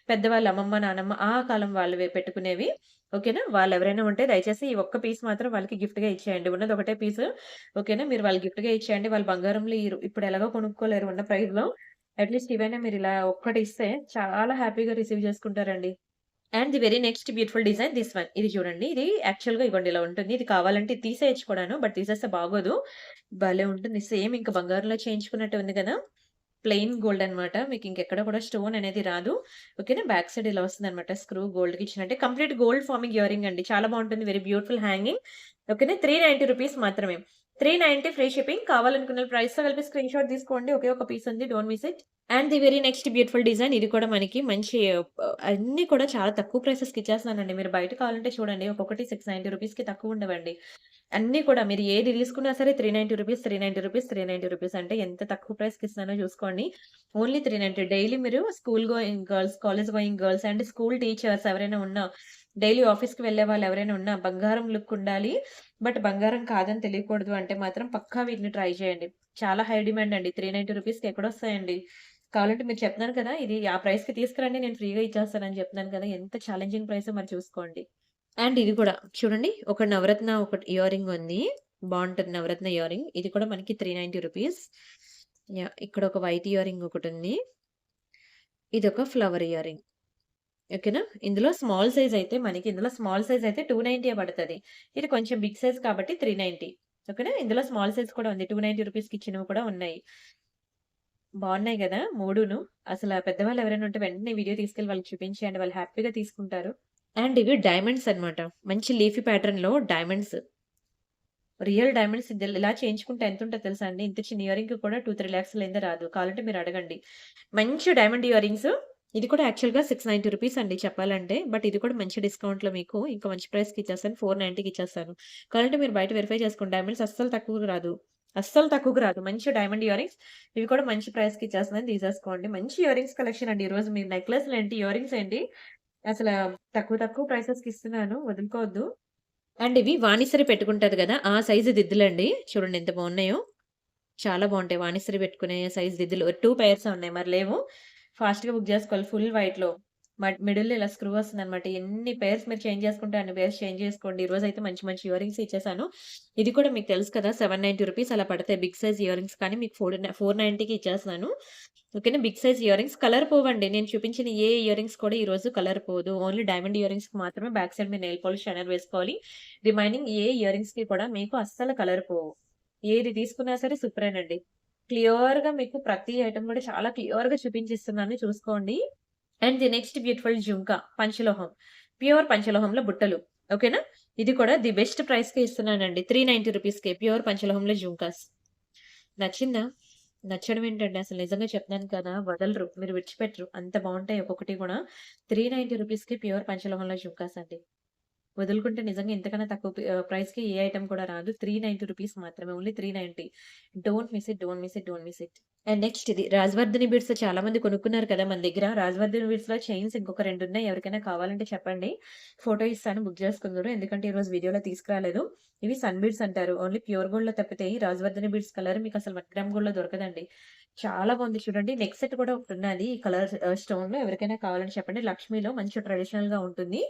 పెద్దవాళ్ళు అమ్మమ్మ, నానమ్మ ఆ కాలం వాళ్ళవి పెట్టుకునేవి. ఓకేనా. వాళ్ళెవరైనా ఉంటే దయచేసి ఈ ఒక్క పీస్ మాత్రం వాళ్ళకి గిఫ్ట్‌గా ఇచ్చేయండి. ఉన్నది ఒకటే పీసు. ఓకేనా. మీరు వాళ్ళు గిఫ్ట్‌గా ఇచ్చేయండి. వాళ్ళు బంగారంలో ఇప్పుడు ఎలాగో కొనుక్కోలేరు ఉన్న ప్రైస్‌లో. అట్‌లీస్ట్ ఇవైనా మీరు ఇలా ఒక్కటి ఇస్తే చాలా హ్యాపీగా రిసీవ్ చేసుకుంటారండి. And the very next beautiful design this one. ఇది చూడండి. ఇది యాక్చువల్‌గా ఇగోండి ఇలా ఉంటుంది. ఇది కావాలంటే తీసేయొచ్చు కూడాను. బట్ తీసేస్తే బాగోదు. భలే ఉంటుంది. సేమ్ ఇంక బంగారంలో చేయించుకున్నట్టే ఉంది కదా! ప్లెయిన్ గోల్డ్ అనమాట. మీకు ఇంకెక్కడ కూడా స్టోన్ అనేది రాదు. ఓకేనా. బ్యాక్ సైడ్ ఇలా వస్తుందనమాట. స్క్రూ గోల్డ్‌కి ఇచ్చినట్టే. Complete gold forming ear ring అండి. చాలా బావుంటుంది. Very beautiful hanging. ఓకేనా. 390 రూపీస్ మాత్రమే. 390 ఫ్రీ షిప్పింగ్. కావాలనుకున్న ప్రైస్‌తో కలిపి స్క్రీన్‌షాట్ తీసుకోండి. ఒకే ఒక పీస్ ఉంది. Don't miss it. And the very next beautiful design. ఇది కూడా మనకి మంచి అన్నీ కూడా చాలా తక్కువ ప్రైసెస్‌కి ఇచ్చేస్తున్నానండి. మీరు బయట కావాలంటే చూడండి. ఒక్కొక్కటి 690 రూపీస్‌కి తక్కువ ఉండవండి. అన్నీ కూడా మీరు ఏది తీసుకున్నా సరే 390 రూపీస్, 390 రూపీస్, 390 రూపీస్ అంటే ఎంత తక్కువ ప్రైస్‌కి ఇస్తున్నానో చూసుకోండి. ఓన్లీ 390. డైలీ మీరు school going girls, college going girls and school teachers ఎవరైనా ఉన్నా, డైలీ ఆఫీస్‌కి వెళ్ళే వాళ్ళు ఎవరైనా ఉన్నా బంగారం లుక్ ఉండాలి. బట్ బంగారం కాదని తెలియకూడదు అంటే మాత్రం పక్కా వీటిని ట్రై చేయండి. చాలా హై డిమాండ్ అండి. 390 రూపీస్‌కి ఎక్కడొస్తాయండి. కావాలంటే మీరు చెప్తున్నాను కదా! ఇది ఆ ప్రైస్‌కి తీసుకురండి నేను ఫ్రీగా ఇచ్చేస్తానని చెప్తున్నాను కదా! ఎంత ఛాలెంజింగ్ ప్రైసో మరి చూసుకోండి. అండ్ ఇది కూడా చూడండి. ఒక నవరత్న ఒకటి ఇయర్ రింగ్ ఉంది. బావుంటది నవరత్న ఇయర్ రింగ్. ఇది కూడా మనకి 390 రూపీస్. యాహ్! ఇక్కడ ఒక వైట్ ఇయర్ రింగ్ ఒకటుంది. ఇదొక ఫ్లవర్ ఇయర్ రింగ్. ఓకేనా. ఇందులో స్మాల్ సైజ్ అయితే మనకి ఇందులో స్మాల్ సైజ్ అయితే 290 పడతది. ఇది కొంచెం బిగ్ సైజ్ కాబట్టి 390. ఓకేనా. ఇందులో స్మాల్ సైజ్ కూడా ఉంది. 290 రూపీస్‌కి ఇచ్చినవి కూడా ఉన్నాయి. బావున్నాయి గదా! మూడును. అసల పెద్దవాళ్ళు ఎవరైనా ఉంటే వెంటనే వీడియో తీసుకెళ్ళి వాళ్ళకి చూపించేయండి. వాళ్ళు హ్యాపీగా తీసుకుంటారు. అండ్ ఇవి డైమండ్స్ అన్నమాట. మంచి లీఫీ ప్యాటర్న్‌లో డైమండ్స్. రియల్ డైమండ్స్ ఇలా చేయించుకుంటే ఎంతుంటదో తెలుసా అండి? ఇంత చిన్న ఇయర్ రింగ్‌కి కూడా 2, 3 లాక్స్ లేనిదే రాదు. కావాలంటే మీరు అడగండి. మంచి డైమండ్ ఇయర్ రింగ్స్. ఇది కూడా యాక్చువల్‌గా 690 రూపీస్ అండి చెప్పాలంటే. బట్ ఇది కూడా మంచి డిస్కౌంట్‌లో మీకు ఇంకా మంచి ప్రైస్‌కి ఇచ్చేస్తాను. 490కి ఇచ్చేస్తాను. కావాలంటే మీరు బయట వెరిఫై చేసుకోండి. డైమండ్స్ అస్సలు తక్కువకి రాదు. అస్సలు తక్కువకి రాదు. మంచి డైమండ్ ఇయర్ రింగ్స్. ఇవి కూడా మంచి ప్రైస్‌కి ఇచ్చేస్తున్నాను తీసేసుకోండి. మంచి ఇయర్ రింగ్స్ కలెక్షన్ అండి. ఈరోజు మీరు నెక్లెస్‌లేంటి, ఇయర్ రింగ్స్ ఏంటి అసల తక్కువ తక్కువ ప్రైసెస్‌కి ఇస్తున్నాను. వదులుకోవద్దు. అండ్ ఇవి వాణిశ్రీ పెట్టుకుంటది గదా! ఆ సైజు దిద్దులండి. చూడండి ఎంత బావున్నాయో. చాలా బావుంటాయి. వాణిశ్రీ పెట్టుకునే సైజ్ దిద్దులు. 2 పెయిర్సే ఉన్నాయి. మరి లేవు. ఫాస్ట్‌గా బుక్ జేసుకోవాలి. ఫుల్ వైట్‌లో. మిడిల్‌లో ఇలా స్క్రూ వస్తుందనమాట. ఎన్ని పెయిర్స్ మీరు చేంజ్ చేసుకుంటే అన్ని పెయిర్స్ చేంజ్ చేసుకోండి. ఈరోజైతే మంచి మంచి ఇయర్ రింగ్స్ ఇచ్చేసాను. ఇది కూడా మీకు తెలుసు కదా! 790 రూపీస్ అలా పడతాయి. బిగ్ సైజ్ ఇయర్ రింగ్స్ కానీ మీకు 490కి ఇచ్చేస్తున్నాను. ఓకేనా. Big size ear rings colour పోవండి. నేను చూపించిన ఏ ఇయర్ రింగ్స్ కూడా ఈరోజు కలర్ పోదు. ఓన్లీ డైమండ్ ఇయర్ రింగ్స్‌కి మాత్రమే బ్యాక్ సైడ్ మీరు నెయిల్ పాలిష్ షైనర్ వేసుకోవాలి. రిమైనింగ్ ఏ ఇయర్ రింగ్స్‌కి కూడా మీకు అస్సలు కలర్ పోవు. ఏది తీసుకున్నా సరే సూపరేనండి. క్లియర్‌గా మీకు ప్రతి ఐటెమ్ కూడా చాలా క్లియర్‌గా చూపించిస్తున్నాను చూసుకోండి. And the next beautiful jhumka పంచలోహం. ప్యూర్ పంచలోహంలో బుట్టలు. ఓకేనా. ఇది కూడా ది బెస్ట్ ప్రైస్‌కే ఇస్తున్నానండి. 390 రూపీస్‌కే ప్యూర్ పంచలోహంలో జుంకాస్. నచ్చిందా? నచ్చడం ఏంటండి అసలు నిజంగా చెప్తున్నాను కదా! వదలరు. మీరు విడిచిపెట్టరు. అంత బావుంటాయి ఒక్కొక్కటి గూడా. 390 రూపీస్‌కి ప్యూర్ పంచలోహంలో జుంకాస్ అండి. వదులుకుంటే నిజంగా ఇంతకన్నా తక్కువ ప్రైస్‌కి ఏ ఐటెమ్ కూడా రాదు. 390 రూపీస్ మాత్రమే. Only 390. Don't miss it. Don't miss it. Don't miss it. And next ఇది రాజవర్ధిని బీడ్స్ చాలా మంది కొనుక్కున్నారు కదా మన దగ్గర. రాజవర్ధిని బీడ్స్‌లో చైన్స్ ఇంకొక 2 ఉన్నాయి. ఎవరికైనా కావాలంటే చెప్పండి. ఫోటో ఇస్తాను బుక్ చేసుకుందురు. ఎందుకంటే ఈరోజు వీడియోలో తీసుకురాలేదు. ఇవి సన్ బీడ్స్ అంటారు. ఓన్లీ ప్యూర్ గోల్డ్‌లో తప్పితే ఈ రాజవర్ధిని బీడ్స్ కలర్ మీకు అసలు 1 గ్రామ్ గోల్డ్‌లో దొరకదండి. చాలా బాగుంది చూడండి. నెక్ సెట్ కూడా ఒకటున్నది. ఈ కలర్ స్టోన్‌లో ఎవరికైనా కావాలంటే చెప్పండి. లక్ష్మీలో మంచి ట్రెడిషనల్‌గా ఉంటుంది.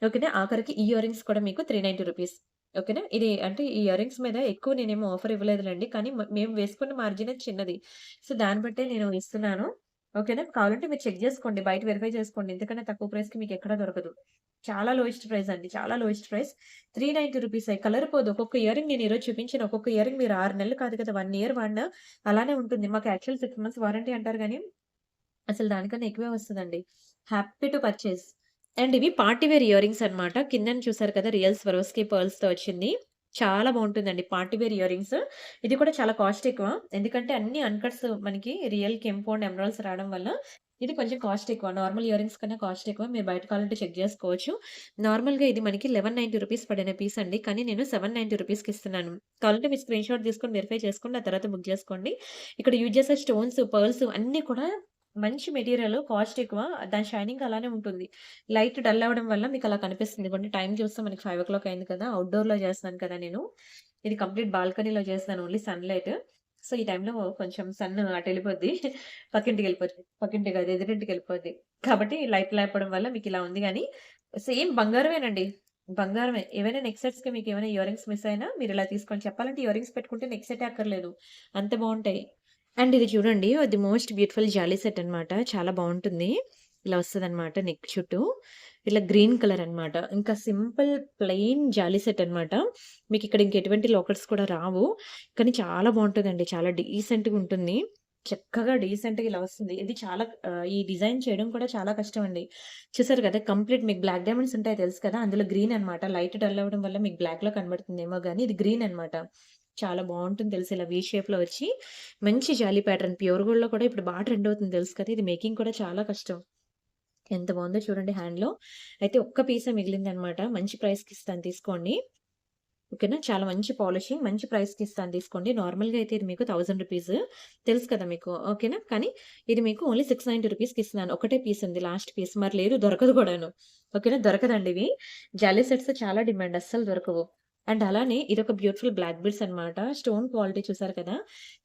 ఓకేనా. ఆఖరికి ఈ ఇయర్ రింగ్స్ కూడా మీకు 390 రూపీస్. ఓకేనా. ఇది అంటే ఈ ఇయర్ రింగ్స్ మీద ఎక్కువ నేనేమో ఆఫర్ ఇవ్వలేదులెండి. కానీ మేము వేసుకున్న మార్జినే చిన్నది. సో, దాన్ని బట్టే నేను ఇస్తున్నాను. ఓకేనా. కావాలంటే మీరు చెక్ జేసుకోండి. బయట వెరిఫై చేసుకోండి. ఇంతకన్నా తక్కువ ప్రైస్‌కి మీకెక్కడ దొరకదు. చాలా లోయెస్ట్ ప్రైస్ అండి. చాలా లోయెస్ట్ ప్రైస్. 390 రూపీసే. కలర్ పోదు. ఒక్కొక్క ఇయర్ రింగ్ నేను ఈరోజు చూపించిన ఒక్కొక్క ఇయర్ రింగ్ మీరు 6 నెలలు కాదు కదా! 1 ఇయర్ వాడినా అలానే ఉంటుంది. మాకు యాక్చువల్ 6 మంత్స్ వారంటీ అంటారు గానీ, అసలు దానికన్నా ఎక్కువే వస్తదండి. Happy to purchase. అండ్ ఇవి పార్టీ వేర్ ఇయర్ రింగ్స్ అన్నమాట. కిందన చూసారు కదా! రియల్ స్వరోస్‌కి పర్ల్స్‌తో వచ్చింది. చాలా బావుంటుందండి. Party wear earrings. ఇది కూడా చాలా కాస్ట్ ఎక్కువ. ఎందుకంటే అన్ని అన్‌కట్స్ మనకి రియల్ కెంపు అండ్ ఎమరాల్డ్స్ రావడం వల్ల ఇది కొంచెం కాస్ట్ ఎక్కువ. నార్మల్ ఇయర్ రింగ్స్ కన్నా కాస్ట్ ఎక్కువ. మీరు బయట కావాలంటే చెక్ జేసుకోవచ్చు. నార్మల్‌గా ఇది మనకి 1190 రూపీస్ పడిన పీస్ అండి. కానీ నేను 790 రూపీస్‌కి ఇస్తున్నాను. కావాలంటే మీరు స్క్రీన్‌షాట్ తీసుకొని వెరిఫై చేసుకోండి. ఆ తర్వాత బుక్ జేసుకోండి. ఇక్కడ యూజ్ చేసే స్టోన్స్, పర్ల్స్ అన్నీ కూడా మంచి మెటీరియల్ కాస్ట్ ఎక్కువ. దాని షైనింగ్ అలానే ఉంటుంది. లైట్ డల్ అవ్వడం వల్ల మీకలా కనిపిస్తుంది. ఇదిగోండి టైమ్ చూస్తే మనకి 5:00 అయింది కదా! ఔట్‌డోర్‌లో చేస్తున్నాను కదా నేను. ఇది కంప్లీట్ బాల్కనీలో చేస్తున్నాను. Only sunlight. సో, ఈ టైంలో కొంచెం సన్ అటెళ్ళిపోద్ది. పక్కింటికెళ్ళిపోద్ది. పక్కింటి కాదు ఎదురింటికెళ్ళిపోద్ది. కాబట్టి లైట్ లేపడం వల్ల మీకిలా ఉంది గానీ, సేమ్ బంగారమేనండి. బంగారమే. ఏవైనా నెక్ సెట్స్‌కి మీకేమైనా ఇయర్ రింగ్స్ మిస్ అయినా మీరిలా తీసుకోండి. చెప్పాలంటే ఇయర్ రింగ్స్ పెట్టుకుంటే నెక్ సెట్టే అక్కర్లేదు. అంత బావుంటాయి. అండ్ ఇది చూడండి. The most beautiful jolly set అన్నమాట. చాలా బావుంటుంది. ఇలా వస్తదన్నమాట నెక్ చుట్టూ. ఇలా గ్రీన్ కలర్ అన్నమాట. ఇంకా సింపుల్ ప్లెయిన్ జాలీ సెట్ అన్నమాట. మీకిక్కడ ఇంక ఎటువంటి లాకెట్స్ కూడా రావు. కానీ చాలా బావుంటదండి. చాలా డీసెంట్‌గా ఉంటుంది. చక్కగా డీసెంట్‌గా ఇలా వస్తుంది. ఇది చాలా ఈ డిజైన్ చేయడం కూడా చాలా కష్టమండి. చూసారు కదా! కంప్లీట్ మీకు బ్లాక్ డైమండ్స్ ఉంటాయి తెలుసు కదా! అందులో గ్రీన్ అన్నమాట. లైట్ డల్ అవ్వడం వల్ల మీకు బ్లాక్‌లో కనబడుతుందేమో గానీ ఇది గ్రీన్ అన్నమాట. చాలా బావుంటుంది తెలుసా! ఇలా వి షేప్‌లో వచ్చి మంచి జాలీ ప్యాటర్న్ ప్యూర్ గోల్డ్‌లో కూడా ఇప్పుడు బాగా ట్రెండ్ అవుతుంది తెలుసు కదా! ఇది మేకింగ్ కూడా చాలా కష్టం. ఎంత బావుందో చూడండి హ్యాండ్‌లో. అయితే ఒక్క పీసే మిగిలిందన్నమాట. మంచి ప్రైస్‌కి ఇస్తాను తీసుకోండి. ఓకేనా. చాలా మంచి పాలిషింగ్. మంచి ప్రైస్‌కి ఇస్తాను తీసుకోండి. నార్మల్‌గా అయితే ఇది మీకు రూ. 1000 తెలుసు కదా మీకు. ఓకేనా. కానీ ఇది మీకు ఓన్లీ రూ. 690కి ఇస్తున్నాను. ఒకటే పీస్ ఉంది. Last piece. మరి లేదు దొరకదు కూడాను. ఓకేనా. దొరకదండి ఇవి. జాలీ సెట్స్ చాలా డిమాండ్ అస్సలు దొరకవు. అండ్ అలానే ఇదొక బ్యూటిఫుల్ బ్లాక్ బీడ్స్ అన్నమాట. స్టోన్ క్వాలిటీ చూసారు కదా!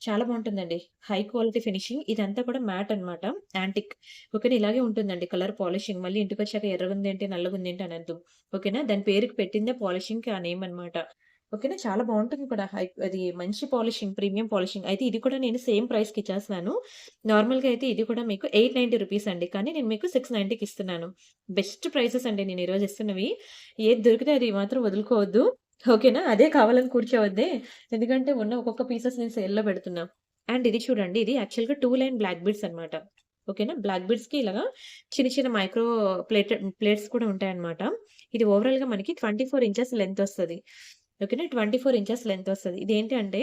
చాలా బావుంటుందండి. High quality finishing. ఇదంతా కూడా మ్యాట్ అన్నమాట. యాంటిక్. ఓకేనా. ఇలాగే ఉంటుందండి కలర్ పాలిషింగ్. మళ్ళీ ఇంటికొచ్చాక ఎర్రగుందేంటి, నల్లగుందేంటి అనొద్దు. ఓకేనా. దాని పేరుకి పెట్టిందే పాలిషింగ్‌కి ఆ నేమ్ అన్నమాట. ఓకేనా. చాలా బావుంటుంది కూడా. అది మంచి పాలిషింగ్, ప్రీమియం పాలిషింగ్. అయితే ఇది కూడా నేను సేమ్ ప్రైస్‌కి ఇచ్చేస్తున్నాను. నార్మల్‌గా అయితే ఇది కూడా మీకు రూ. 890 అండి. కానీ నేను మీకు 690కి ఇస్తున్నాను. బెస్ట్ ప్రైసెస్ అండి నేను ఈరోజు ఇస్తున్నవి. ఏది దొరికితే అది మాత్రం వదులుకోవద్దు. ఓకేనా. అదే కావాలని కూర్చోవద్దే. ఎందుకంటే ఉన్న ఒక్కొక్క పీసెస్ నేను సేల్‌లో పెడుతున్నా. అండ్ ఇది చూడండి. ఇది యాక్చువల్‌గా 2 లైన్ బ్లాక్ బీడ్స్ అన్నమాట. ఓకేనా. బ్లాక్ బీడ్స్‌కి ఇలాగా చిన్న చిన్న మైక్రో ప్లేట్స్ కూడా ఉంటాయన్నమాట. ఇది ఓవరాల్‌గా మనకి 24 ఇంచెస్ లెంత్ వస్తది. ఓకేనా. 24 ఇంచెస్ లెంత్ వస్తది. ఇదేంటి అంటే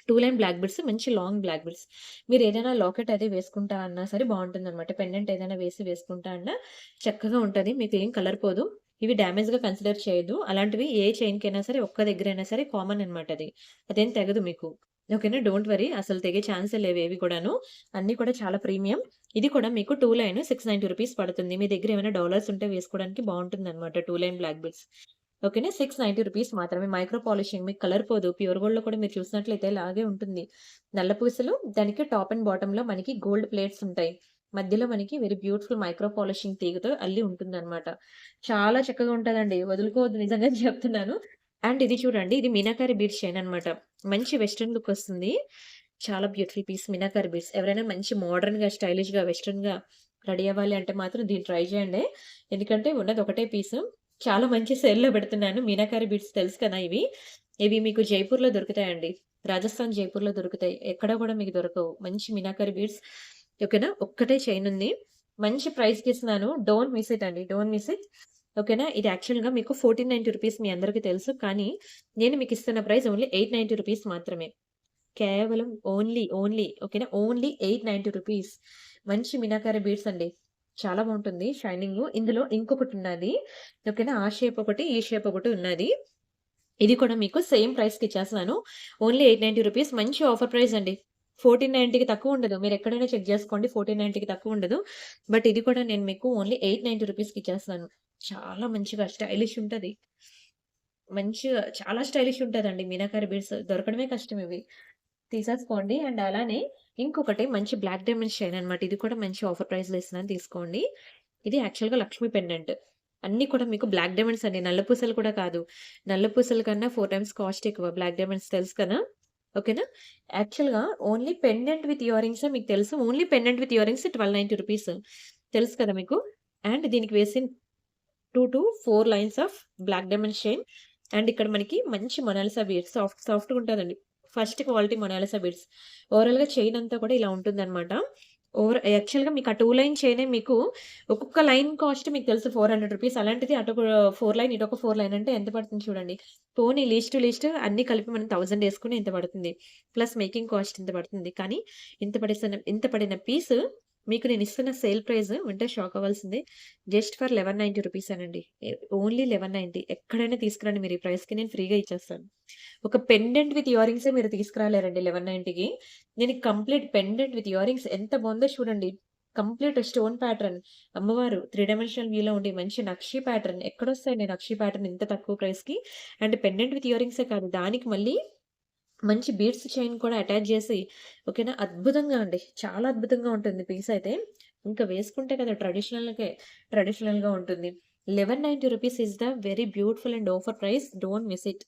2 లైన్ బ్లాక్ బీడ్స్ మంచి లాంగ్ బ్లాక్ బీడ్స్. మీరేదైనా లాకెట్ అది వేసుకుంటా అన్నా సరే బావుంటుందనమాట. పెండెంట్ ఏదైనా వేసుకుంటా అన్నా చక్కగా ఉంటది. మీకేం కలర్ పోదు. ఇవి డ్యామేజ్‌గా కన్సిడర్ చేయొద్దు. అలాంటివి ఏ చైన్‌కైనా సరే ఒక్క దగ్గరైనా సరే కామన్ అనమాట అది. అదేం తెగదు మీకు. ఓకేనా. Don't worry. అసలు తెగే ఛాన్సే లేవు ఏవి కూడాను. అన్నీ కూడా చాలా ప్రీమియం. ఇది కూడా మీకు 2 లైన్ రూ. 690 పడుతుంది. మీ దగ్గర ఏమైనా డాలర్స్ ఉంటే వేసుకోవడానికి బావుంటుందనమాట 2 లైన్ బ్లాక్ బీడ్స్. ఓకేనా. రూ. 690 మాత్రమే. మైక్రో పాలిషింగ్ మీకు కలర్ పోదు. ప్యూర్ గోల్డ్‌లో కూడా మీరు చూసినట్లయితే ఇలాగే ఉంటుంది. నల్ల పూసలు దానికి టాప్ అండ్ బాటమ్‌లో మనకి గోల్డ్ ప్లేట్స్ ఉంటాయి. మధ్యలో మనకి వెరీ బ్యూటిఫుల్ మైక్రో పాలిషింగ్ తీగతో అల్లి ఉంటుందన్నమాట. చాలా చక్కగా ఉంటదండి. వదులుకోవద్దు నిజంగా చెప్తున్నాను. అండ్ ఇది చూడండి. ఇది మీనాకరి బీడ్స్ చైన్ అన్నమాట. మంచి వెస్టర్న్ లుక్ వస్తుంది. చాలా బ్యూటిఫుల్ పీస్ మీనాకరి బీడ్స్. ఎవరైనా మంచి మోడర్న్‌గా, స్టైలిష్‌గా, వెస్టర్న్‌గా రెడీ అవ్వాలి అంటే మాత్రం దీన్ని ట్రై చేయండి. ఎందుకంటే ఉన్నది ఒకటే పీసు. చాలా మంచి సేల్‌లో పెడుతున్నాను. మీనాకరి బీడ్స్ తెలుసు కదా ఇవి. ఇవి మీకు జైపూర్‌లో దొరుకుతాయండి. రాజస్థాన్, జైపూర్‌లో దొరుకుతాయి. ఎక్కడ కూడా మీకు దొరకవు. మంచి మీనాకరి బీడ్స్. ఓకేనా. ఒక్కటే చైన్ ఉంది. మంచి ప్రైస్‌కిస్తున్నాను. డోంట్ మిస్ ఇట్ అండి. Don't miss it. ఓకేనా. ఇది యాక్చువల్‌గా మీకు రూ. 1490 మీ అందరికీ తెలుసు. కానీ నేను మీకిస్తున్న ప్రైస్ ఓన్లీ రూ. 890 మాత్రమే. కేవలం ఓన్లీ ఓకేనా. ఓన్లీ రూ. 890 మంచి మీనాకరి బీడ్స్ అండి. చాలా బావుంటుంది షైనింగు. ఇందులో ఇంకొకటున్నది. ఓకేనా. ఆ షేప్ ఒకటి, ఈ షేప్ ఒకటి ఉన్నది. ఇది కూడా మీకు సేమ్ ప్రైస్‌కిచ్చేస్తున్నాను. ఓన్లీ రూ. 890 మంచి ఆఫర్ ప్రైస్ అండి. 1490కి తక్కువుండదు. మీరెక్కడైనా చెక్ జేసుకోండి. 1490కి తక్కువుండదు. బట్ ఇది కూడా నేను మీకు ఓన్లీ రూ. 890కి ఇచ్చేస్తున్నాను. చాలా మంచిగా స్టైలిష్ ఉంటది. మంచిగా చాలా స్టైలిష్ ఉంటదండి మీనాకరి బీడ్స్. దొరకడమే కష్టం ఇవి. తీసేసుకోండి. అండ్ అలానే ఇంకొకటి మంచి బ్లాక్ డైమండ్స్ చైన్ అనమాట. ఇది కూడా మంచి ఆఫర్ ప్రైస్‌లో ఇస్తున్నాను తీసుకోండి. ఇది యాక్చువల్‌గా లక్ష్మీ పెండెంట్. అన్నీ కూడా మీకు బ్లాక్ డైమండ్స్ అండి. నల్ల పూసలు కూడా కాదు. నల్ల పూసల కన్నా 4 టైమ్స్ కాస్ట్ ఎక్కువ. బ్లాక్ డైమండ్స్ తెలుసు కదా! ఓకేనా. యాక్చువల్‌గా ఓన్లీ పెండెంట్ విత్ ఇయర్ రింగ్సే మీకు తెలుసు. Only pendant with earrings రూ. 1290 తెలుసు కదా మీకు. అండ్ దీనికి వేసిన 2-4 lines of black diamond chain. And ఇక్కడ మనకి మంచి మొనాలిసా బీడ్స్ సాఫ్ట్‌గా ఉంటదండి. First quality Mona Lisa beads. ఓవరాల్‌గా చైన్ అంతా కూడా ఇలా ఉంటుందన్నమాట. యాక్చువల్‌గా మీకు ఆ 2 లైన్ చైనే మీకు ఒక్కొక్క లైన్ కాస్ట్ మీకు తెలుసు రూ. 400 అలాంటిది అటొక 4 లైన్, ఇటొక 4 లైన్ అంటే ఎంత పడుతుంది చూడండి. పోనీ లీస్ట్ టు లీస్ట్ అన్నీ కలిపి మనం 1000 యేసుకుని ఇంత పడుతుంది. ప్లస్ మేకింగ్ కాస్ట్ ఇంత పడుతుంది. కానీ ఇంత పడిన పీస్ మీకు నేనిస్తున్న సేల్ ప్రైస్ వింటే షాక్ అవ్వాల్సిందే. జస్ట్ ఫర్ రూ. 1190 ఓన్లీ 1190 ఎక్కడైనా తీసుకురండి మీరు ఈ ప్రైస్‌కి నేను ఫ్రీగా ఇచ్చేస్తాను. ఒక పెండెంట్ విత్ ఇయర్ రింగ్సే మీరు తీసుకురాలేరండి 1190కి. నేను complete pendant with ear rings ఎంత బావుందో చూడండి. కంప్లీట్ స్టోన్ ప్యాటర్న్ అమ్మవారు 3 డైమెన్షనల్ వ్యూలో ఉండే మంచి నక్షి ప్యాటర్న్. ఎక్కడొస్తాయండి నక్షి ప్యాటర్న్ ఇంత తక్కువ ప్రైస్‌కి. అండ్ పెండెంట్ విత్ ఇయర్ రింగ్సే కాదు దానికి మళ్ళీ మంచి బీడ్స్ చైన్ కూడా అటాచ్ జేసి ఓకేనా. అద్భుతంగా అండి. చాలా అద్భుతంగా ఉంటుంది పీస్ అయితే. ఇంకా వేసుకుంటే కదా ట్రెడిషనల్‌గా ఉంటుంది. రూ. 1190 is the very beautiful and offer price. Don't miss it.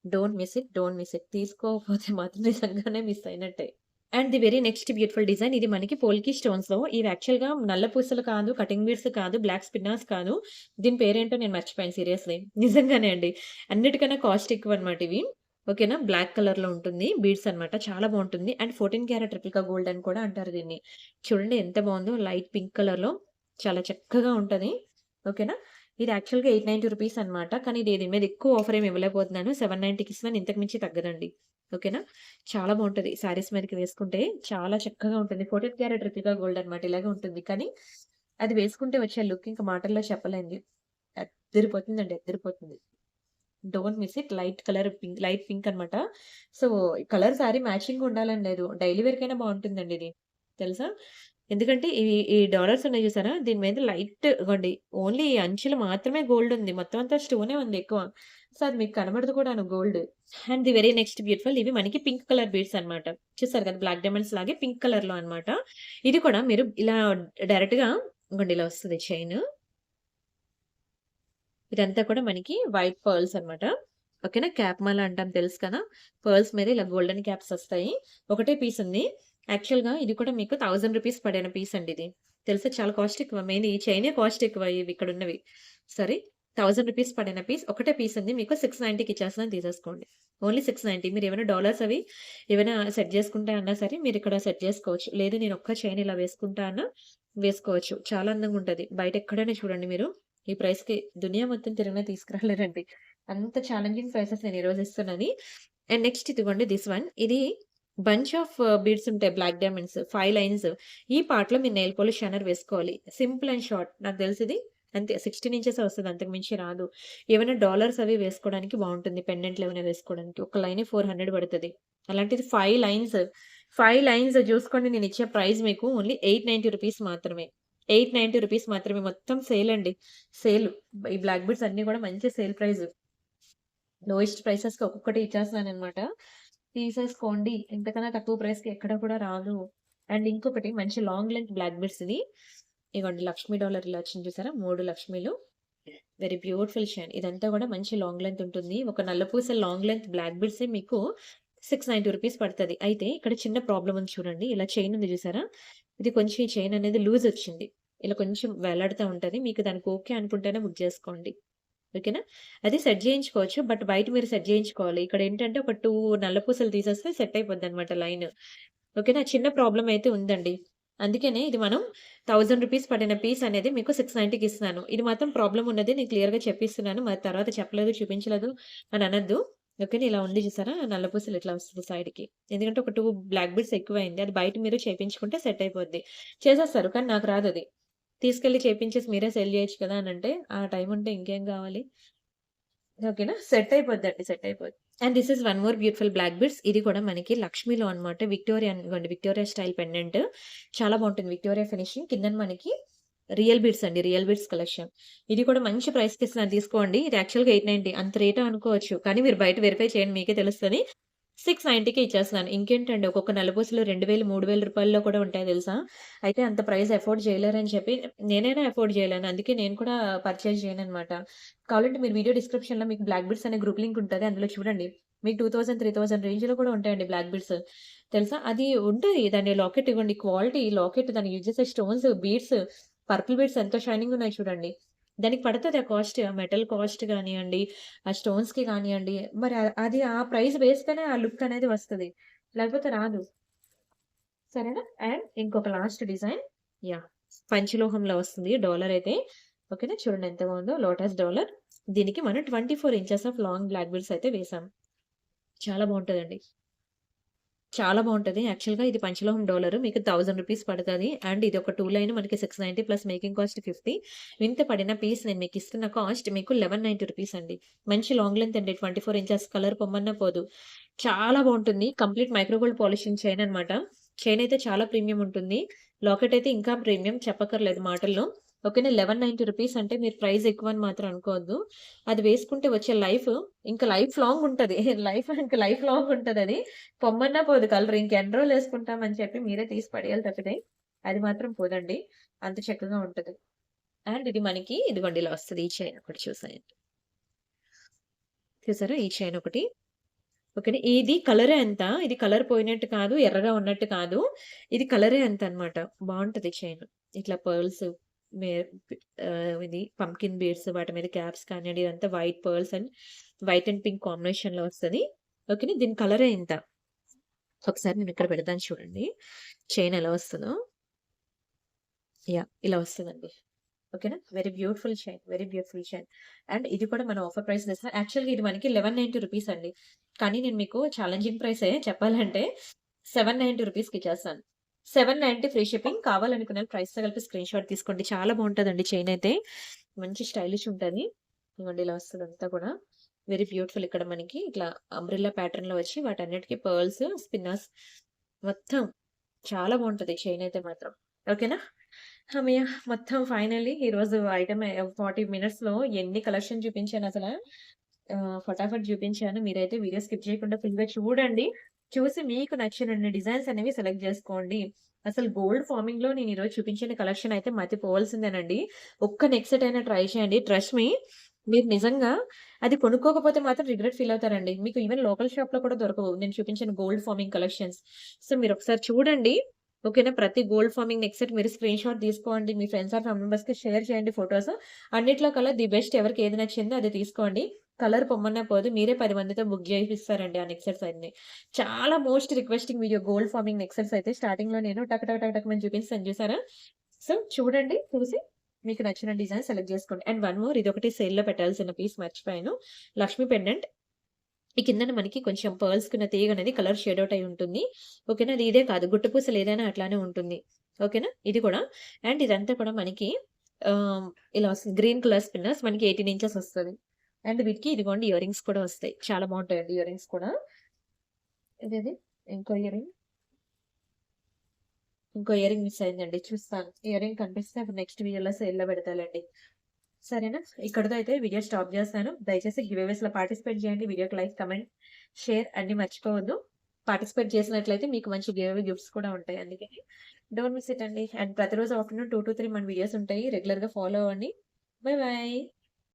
Don't miss it. Don't miss it. తీసుకోకపోతే మాత్రం నిజంగానే మిస్ అయినట్టే. And the very next beautiful design ఇది మనకి పోల్కి స్టోన్స్‌లో. ఇవి యాక్చువల్‌గా నల్ల పూసలు కాదు, కటింగ్ బీడ్స్ కాదు, బ్లాక్ స్పిన్నాస్ కాదు. దీని పేరేంటో నేను మర్చిపోయాను సీరియస్‌లీ. నిజంగానే అండి. అన్నిటికన్నా కాస్ట్ ఎక్కువన్నమాట ఇవి. ఓకేనా. బ్లాక్ కలర్‌లో ఉంటుంది. బీడ్స్ అన్నమాట. చాలా బావుంటుంది. అండ్ 14 క్యారెట్ రెప్లికా గోల్డ్ అని కూడా అంటారు దీన్ని. చూడండి ఎంత బావుందో లైట్ పింక్ కలర్‌లో చాలా చక్కగా ఉంటది. ఓకేనా. ఇది యాక్చువల్‌గా రూ. 890 అన్నమాట. కానీ దీని మీద ఎక్కువ ఆఫర్ ఏమి ఇవ్వలేకపోతున్నాను. 790కి ఇస్తున్నాను. ఇంతకు మించి తగ్గదండి. ఓకేనా. చాలా బావుంటది. శారీస్ మీదకి వేసుకుంటే చాలా చక్కగా ఉంటుంది. 14 క్యారెట్ రెప్లికా గోల్డ్ అన్నమాట. ఇలాగే ఉంటుంది. కానీ అది వేసుకుంటే వచ్చే లుక్ ఇంక మాటల్లో చెప్పలేనిది. అద్దిరిపోతుందండి. అద్దిరిపోతుంది. Don't miss it. Light colour pink, light pink అనమాట. సో, కలర్ శారీ మ్యాచింగ్ ఉండాలని లేదు. డైలీ వేర్‌కైనా బావుంటుందండి ఇది. తెలుసా? ఎందుకంటే ఈ డాలర్స్ ఉన్నాయి చూసారా? దీని మీద లైట్ ఇగోండి ఓన్లీ ఈ అంచులు మాత్రమే గోల్డ్ ఉంది. మొత్తం అంతా స్టోనే ఉంది ఎక్కువ. సో, అది మీకు కనబడదు కూడాను gold. And the very next beautiful ఇవి మనకి పింక్ కలర్ బీడ్స్ అనమాట. చూసారు కదా! బ్లాక్ డైమండ్స్ లాగే పింక్ కలర్‌లో అనమాట. ఇది కూడా మీరు ఇలా డైరెక్ట్‌గా ఇగోండి ఇలా వస్తది చైను. ఇదంతా కూడా మనకి వైట్ పర్ల్స్ అన్నమాట. ఓకేనా. క్యాప్ మాల అంటాం తెలుసు కదా! పర్ల్స్ మీద ఇలా గోల్డెన్ క్యాప్స్ ఒస్తాయి. ఒకటే పీస్ ఉంది. యాక్చువల్‌గా ఇది కూడా మీకు రూ. 1000 పడిన పీస్ అండి ఇది. తెలుసా చాలా కాస్ట్ ఎక్కువ. మెయిన్ ఈ చైనే కాస్ట్ ఎక్కువ ఇవి ఇక్కడున్నవి. సారీ రూ. 1000 పడిన పీస్ ఒకటే పీస్ ఉంది. మీకు 690కి ఇచ్చేస్తున్నాను తీసేసుకోండి. ఓన్లీ 690 మీరేమైనా డాలర్స్ అవి ఏమైనా సెట్ చేసుకుంటా అన్నా సరే మీరిక్కడ సెట్ చేసుకోవచ్చు. లేదు నేను ఒక్క చైన్ ఇలా వేసుకుంటా అన్నా వేసుకోవచ్చు. చాలా అందంగా ఉంటది. బయట ఎక్కడైనా చూడండి మీరు ఈ ప్రైస్‌కి దునియా మొత్తం తిరిగినా తీసుకురాలేరండి. అంత ఛాలెంజింగ్ ప్రైసెస్ నేను ఈరోజు ఇస్తున్నాను. అండ్ నెక్స్ట్ ఇదిగోండి దిస్ వన్. ఇది బంచ్ ఆఫ్ బీడ్స్ ఉంటాయి బ్లాక్ డైమండ్స్ 5 లైన్స్. ఈ పార్ట్‌లో మీరు నెయిల్ పాలిష్ షైనర్ వేసుకోవాలి. Simple and short. నాకు తెలిసిది అంతే 16 ఇంచెసే వస్తది. అంతకు మించి రాదు. ఏమైనా డాలర్స్ అవి వేసుకోవడానికి బావుంటుంది. పెండెంట్లు ఏమైనా వేసుకోవడానికి. ఒక లైనే 400 పడతది. అలాంటిది 5 లైన్స్. 5 లైన్స్ చూసుకోండి నేనిచ్చే ప్రైస్ మీకు ఓన్లీ రూ. 890 మాత్రమే. రూ. 890 మాత్రమే. మొత్తం సేల్ అండి. సేల్. ఈ బ్లాక్ బీడ్స్ అన్నీ కూడా మంచి సేల్ ప్రైస్. లోయెస్ట్ ప్రైసెస్‌కి ఒక్కొక్కటి ఇచ్చేస్తున్నాననమాట. తీసేసుకోండి. ఇంతకన్నా తక్కువ ప్రైస్‌కి ఎక్కడ కూడా రాదు. అండ్ ఇంకొకటి మంచి లాంగ్ లెంత్ బ్లాక్ బీడ్స్ ఇది. ఇగోండి లక్ష్మీ డాలర్ ఇలా వచ్చింది చూసారా? 3 లక్ష్మీలు. Very beautiful shine. ఇదంతా కూడా మంచి లాంగ్ లెంత్ ఉంటుంది. ఒక నల్ల పూసల లాంగ్ లెంత్ బ్లాక్ బీడ్సే మీకు రూ. 690 పడతది. అయితే ఇక్కడ చిన్న ప్రాబ్లమ్ ఉంది చూడండి. ఇలా చైన్ ఉంది చూసారా? ఇది కొంచెం ఈ చైన్ అనేది లూజ్ వచ్చింది. ఇలా కొంచెం వేలాడుతా ఉంటది. మీకు దానికి ఓకే అనుకుంటేనే బుక్ చేసుకోండి. ఓకేనా. అది సెట్ జేయించుకోవచ్చు. బట్ బయట మీరు సెట్ జేయించుకోవాలి. ఇక్కడేంటంటే ఒక 2 నల్ల పూసలు తీసేస్తే సెట్ అయిపోద్దనమాట లైన్. ఓకేనా. చిన్న ప్రాబ్లమ్ అయితే ఉందండి. అందుకనే ఇది మనం రూ. 1000 పడిన పీస్ అనేది మీకు 690కి ఇస్తున్నాను. ఇది మాత్రం ప్రాబ్లమ్ ఉన్నది నేను క్లియర్‌గా చెప్పిస్తున్నాను. మరి తర్వాత చెప్పలేదు, చూపించలేదు అని అనొద్దు. ఓకేనా. ఇలా ఉంది చూసారా? నల్ల పూసలు ఇట్లా వస్తది సైడ్‌కి. ఎందుకంటే ఒక 2 బ్లాక్ బీడ్స్ ఎక్కువయింది. అది బయట మీరు చేపించుకుంటే సెట్ అయిపోద్ది. చేసేస్తారు. కానీ నాకు రాదది. తీసుకెళ్ళి చేపించేసి మీరే సెల్ జేయొచ్చు కదా! అనంటే, ఆ టైం ఉంటే ఇంకేం గావాలి? ఓకేనా. సెట్ అయిపోద్దండి. సెట్ అయిపోద్ది. And this is one more beautiful black beads. ఇది కూడా మనకి లక్ష్మిలో అన్నమాట. విక్టోరియన్ ఇగోండి విక్టోరియా స్టైల్ పెండెంట్. చాలా బావుంటుంది. Victoria finishing. కిందన మనకి రియల్ బీడ్స్ అండి. Real beads collection. ఇది కూడా మంచి ప్రైస్‌కి ఇస్తున్నాను తీసుకోండి. ఇది యాక్చువల్‌గా 890 అంత రేటా అనుకోవచ్చు. కానీ మీరు బయట వెరిఫై చేయండి మీకే తెలుస్తది. 690కే ఇచ్చేస్తున్నాను. ఇంకేంటండి ఒక్కొక్క నల్లపూసలు 2000, 3000 రూపాయల్లో కూడా ఉంటాయి తెలుసా? అయితే అంత ప్రైస్ అఫోర్డ్ చేయలేరని చెప్పి నేనైనా అఫోర్డ్ చేయలేను. అందుకే నేను కూడా పర్చేజ్ చేయననమాట. కావాలంటే మీరు వీడియో డిస్క్రిప్షన్‌లో మీకు బ్లాక్ బీడ్స్ అనే గ్రూప్ లింక్ ఉంటది. అందులో చూడండి. మీకు 2000, 3000 రేంజ్‌లో కూడా ఉంటాయండి బ్లాక్ బీడ్స్. తెలుసా? అది ఉంటది. దాని లాకెట్ ఇవ్వండి. క్వాలిటీ లాకెట్ దానికి యూజ్ చేసే స్టోన్స్, బీడ్స్, పర్పుల్ బీడ్స్ ఎంతో షైనింగ్ ఉన్నాయి చూడండి. దానికి పడతది ఆ కాస్ట్. ఆ మెటల్ కాస్ట్ గానియండి, ఆ స్టోన్స్‌కి గానియండి, మరి అది ఆ ప్రైస్ వేస్తేనే ఆ లుక్ అనేది వస్తది. లేకపోతే రాదు. సరేనా? అండ్ ఇంకొక లాస్ట్ డిజైన్ యాహ్! పంచలోహంలో వస్తుంది డాలర్ అయితే. ఓకేనా? చూడండి ఎంత బాగుందో లోటస్ డాలర్. దీనికి మనం 24 inches of long black beads అయితే వేసాం. చాలా బావుంటదండి. చాలా బావుంటది. యాక్చువల్‌గా ఇది పంచలోహం డాలరు. మీకు రూ. 1000 పడతది. అండ్ ఇది ఒక 2 లైన్ మనకి 690 ప్లస్ మేకింగ్ కాస్ట్ 50. ఇంత పడిన పీస్ నేను మీకిస్తున్న కాస్ట్ మీకు రూ. 1190 అండి. మంచి లాంగ్ లెంత్ అండి. 24 ఇంచెస్ కలర్ పొమ్మన్నా పోదు. చాలా బావుంటుంది. Complete micro gold polishing chain అనమాట. చైన్ అయితే చాలా ప్రీమియం ఉంటుంది. లాకెట్ అయితే ఇంకా ప్రీమియం చెప్పక్కర్లేదు మాటల్లో. ఓకేనా. రూ. 1190 అంటే మీరు ప్రైస్ ఎక్కువని మాత్రం అనుకోవద్దు. అది వేసుకుంటే వచ్చే లైఫ్ ఇంకా లైఫ్ లాంగ్ ఉంటది. లైఫ్ లాంగ్ ఉంటదది. పొమ్మన్నా పోదు కలర్. ఇంకెన్ని రోజులేసుకుంటామని చెప్పి మీరే తీసి పడేయాలి తప్పితే, అది మాత్రం పోదండి. అంత చక్కగా ఉంటది. అండ్ ఇది మనకి ఇదిగోండి ఇలా వస్తది. ఈ చైన్ ఒకటి చూసేయండి. చూసారా? ఈ చైన్ ఒకటి. ఓకేనా. ఇది కలరే అంత. ఇది కలర్ పోయినట్టు కాదు, ఎర్రగా ఉన్నట్టు కాదు. ఇది కలరే అంతనమాట. బావుంటది చైన్. ఇట్లా పర్ల్స్ మే ఇది పంకిన్ బీడ్స్ వాటి మీద క్యాప్స్ కానియండి, ఇదంతా white pearls and white and pink కాంబినేషన్‌లో వస్తది. ఓకేనా. దీని కలరే ఇంత. ఒకసారి నేను ఇక్కడ పెడతాను చూడండి. చైన్ ఎలా వస్తదో. యాహ్! ఇలా వస్తదండి. ఓకేనా. Very beautiful chain. Very beautiful chain. And ఇది కూడా మన ఆఫర్ ప్రైస్ తెస్తా. యాక్చువల్‌గా ఇది మనకి 1190 రూపీస్ అండి. కానీ నేను మీకు ఛాలెంజింగ్ ప్రైసే చెప్పాలంటే 790 రూపీస్‌కి ఇచ్చేస్తాను. 790 ఫ్రీ షిప్పింగ్. కావాలనుకున్న ప్రైస్‌తో కలిపి స్క్రీన్‌షాట్ తీసుకోండి. చాలా బావుంటదండి చైన్ అయితే. మంచి స్టైలిష్ ఉంటది. ఇదిగోండి ఇలా వస్తదంతా కూడా. Very beautiful. ఇక్కడ మనకి ఇట్లా అంబ్రెల్లా ప్యాటర్న్‌లో వచ్చి వాటన్నిటికి పర్ల్స్, స్పిన్నర్స్ మొత్తం చాలా బావుంటది చైన్ అయితే మాత్రం. ఓకేనా. హమ్మయ్య! మొత్తం ఫైనల్లీ ఈరోజు ఐటెమ్ 40 మినిట్స్‌లో ఎన్ని కలెక్షన్ చూపించానసల. ఫటాఫట్ చూపించాను. మీరైతే వీడియో స్కిప్ చేయకుండా ఫుల్‌గా చూడండి. చూసి మీకు నచ్చినన్ని డిజైన్స్ అనేవి సెలెక్ట్ జేసుకోండి. అసలు గోల్డ్ ఫార్మింగ్‌లో నేను ఈరోజు చూపించిన కలెక్షన్ అయితే మతిపోవాల్సిందేనండి. ఒక్క నెక్ సెట్ అయినా ట్రై చేయండి. ట్రస్ట్ మీ మీరు నిజంగా అది కొనుక్కోకపోతే మాత్రం రిగ్రెట్ ఫీల్ అవుతారండి. మీకు ఈవెన్ లోకల్ షాప్‌లో కూడా దొరకవు నేను చూపించిన గోల్డ్ ఫార్మింగ్ కలెక్షన్స్. సో, మీరొకసారి చూడండి. ఓకేనా. ప్రతి గోల్డ్ ఫార్మింగ్ నెక్ సెట్ మీరు స్క్రీన్‌షాట్ తీసుకోండి. మీ ఫ్రెండ్స్ ఆర్ ఫ్యామిలీ మెంబర్స్‌కి షేర్ చేయండి ఫోటోస్. అన్నిట్లో కల్లా ది బెస్ట్ ఎవరికి ఏది నచ్చిందో అది తీసుకోండి. కలర్ పొమ్మన్నా పోదు. మీరే 10 మందితో బుక్ చేపిస్తారండి ఆ నెక్ సెట్స్ అన్ని. చాలా most requesting video gold forming neck sets అయితే స్టార్టింగ్‌లో నేను టక టక టక టకమని చూపిస్తాను చూసారా? సో, చూడండి. చూసి మీకు నచ్చిన డిజైన్ సెలెక్ట్ చేసుకోండి. అండ్ వన్ మోర్ ఇదొకటి సేల్‌లో పెట్టాల్సిన పీస్ మర్చిపోయాను. లక్ష్మీ పెండెంట్. ఈ కిందన మనకి కొంచెం పర్ల్స్‌కున్న తీగనేది కలర్ షేడ్ ఔట్ అయి ఉంటుంది. ఓకేనా. అది ఇదే కాదు గుట్ట పూసలు ఏదైనా అట్లానే ఉంటుంది. ఓకేనా. ఇది కూడా. అండ్ ఇదంతా కూడా మనకి ఆహ్, ఇలా వస్తుంది. గ్రీన్ కలర్ స్పిన్నర్స్ మనకి 18 ఇంచెస్ వస్తది. అండ్ వీటికి ఇదిగోండి ఇయర్ రింగ్స్ కూడా వస్తాయి. చాలా బావుంటాయండి ఇయర్ రింగ్స్ కూడా. ఇదేది ఇంకో ఇయర్ రింగ్. ఇంకో ఇయర్ రింగ్ మిస్ అయిందండి. చూస్తాను. ఇయర్ రింగ్ కనిపిస్తే అప్పుడు నెక్స్ట్ వీడియోలో సేల్‌లో పెడతాలెండి. సరేనా? ఇక్కడితో అయితే వీడియో స్టాప్ చేస్తాను. దయచేసి గివ్ అవేస్‌లో పార్టిసిపేట్ చేయండి. వీడియోకి లైక్, కమెంట్, షేర్ అన్నీ మర్చిపోవద్దు. పార్టిసిపేట్ చేసినట్లయితే మీకు మంచి గివ్ అవే గిఫ్ట్స్ కూడా ఉంటాయి అందుకని. డోంట్ మిస్ ఇట్ అండి. అండ్ ప్రతిరోజు ఆఫ్టర్‌నూన్ 2-3 మన వీడియోస్ ఉంటాయి. రెగ్యులర్‌గా ఫాలో అవ్వండి. By by.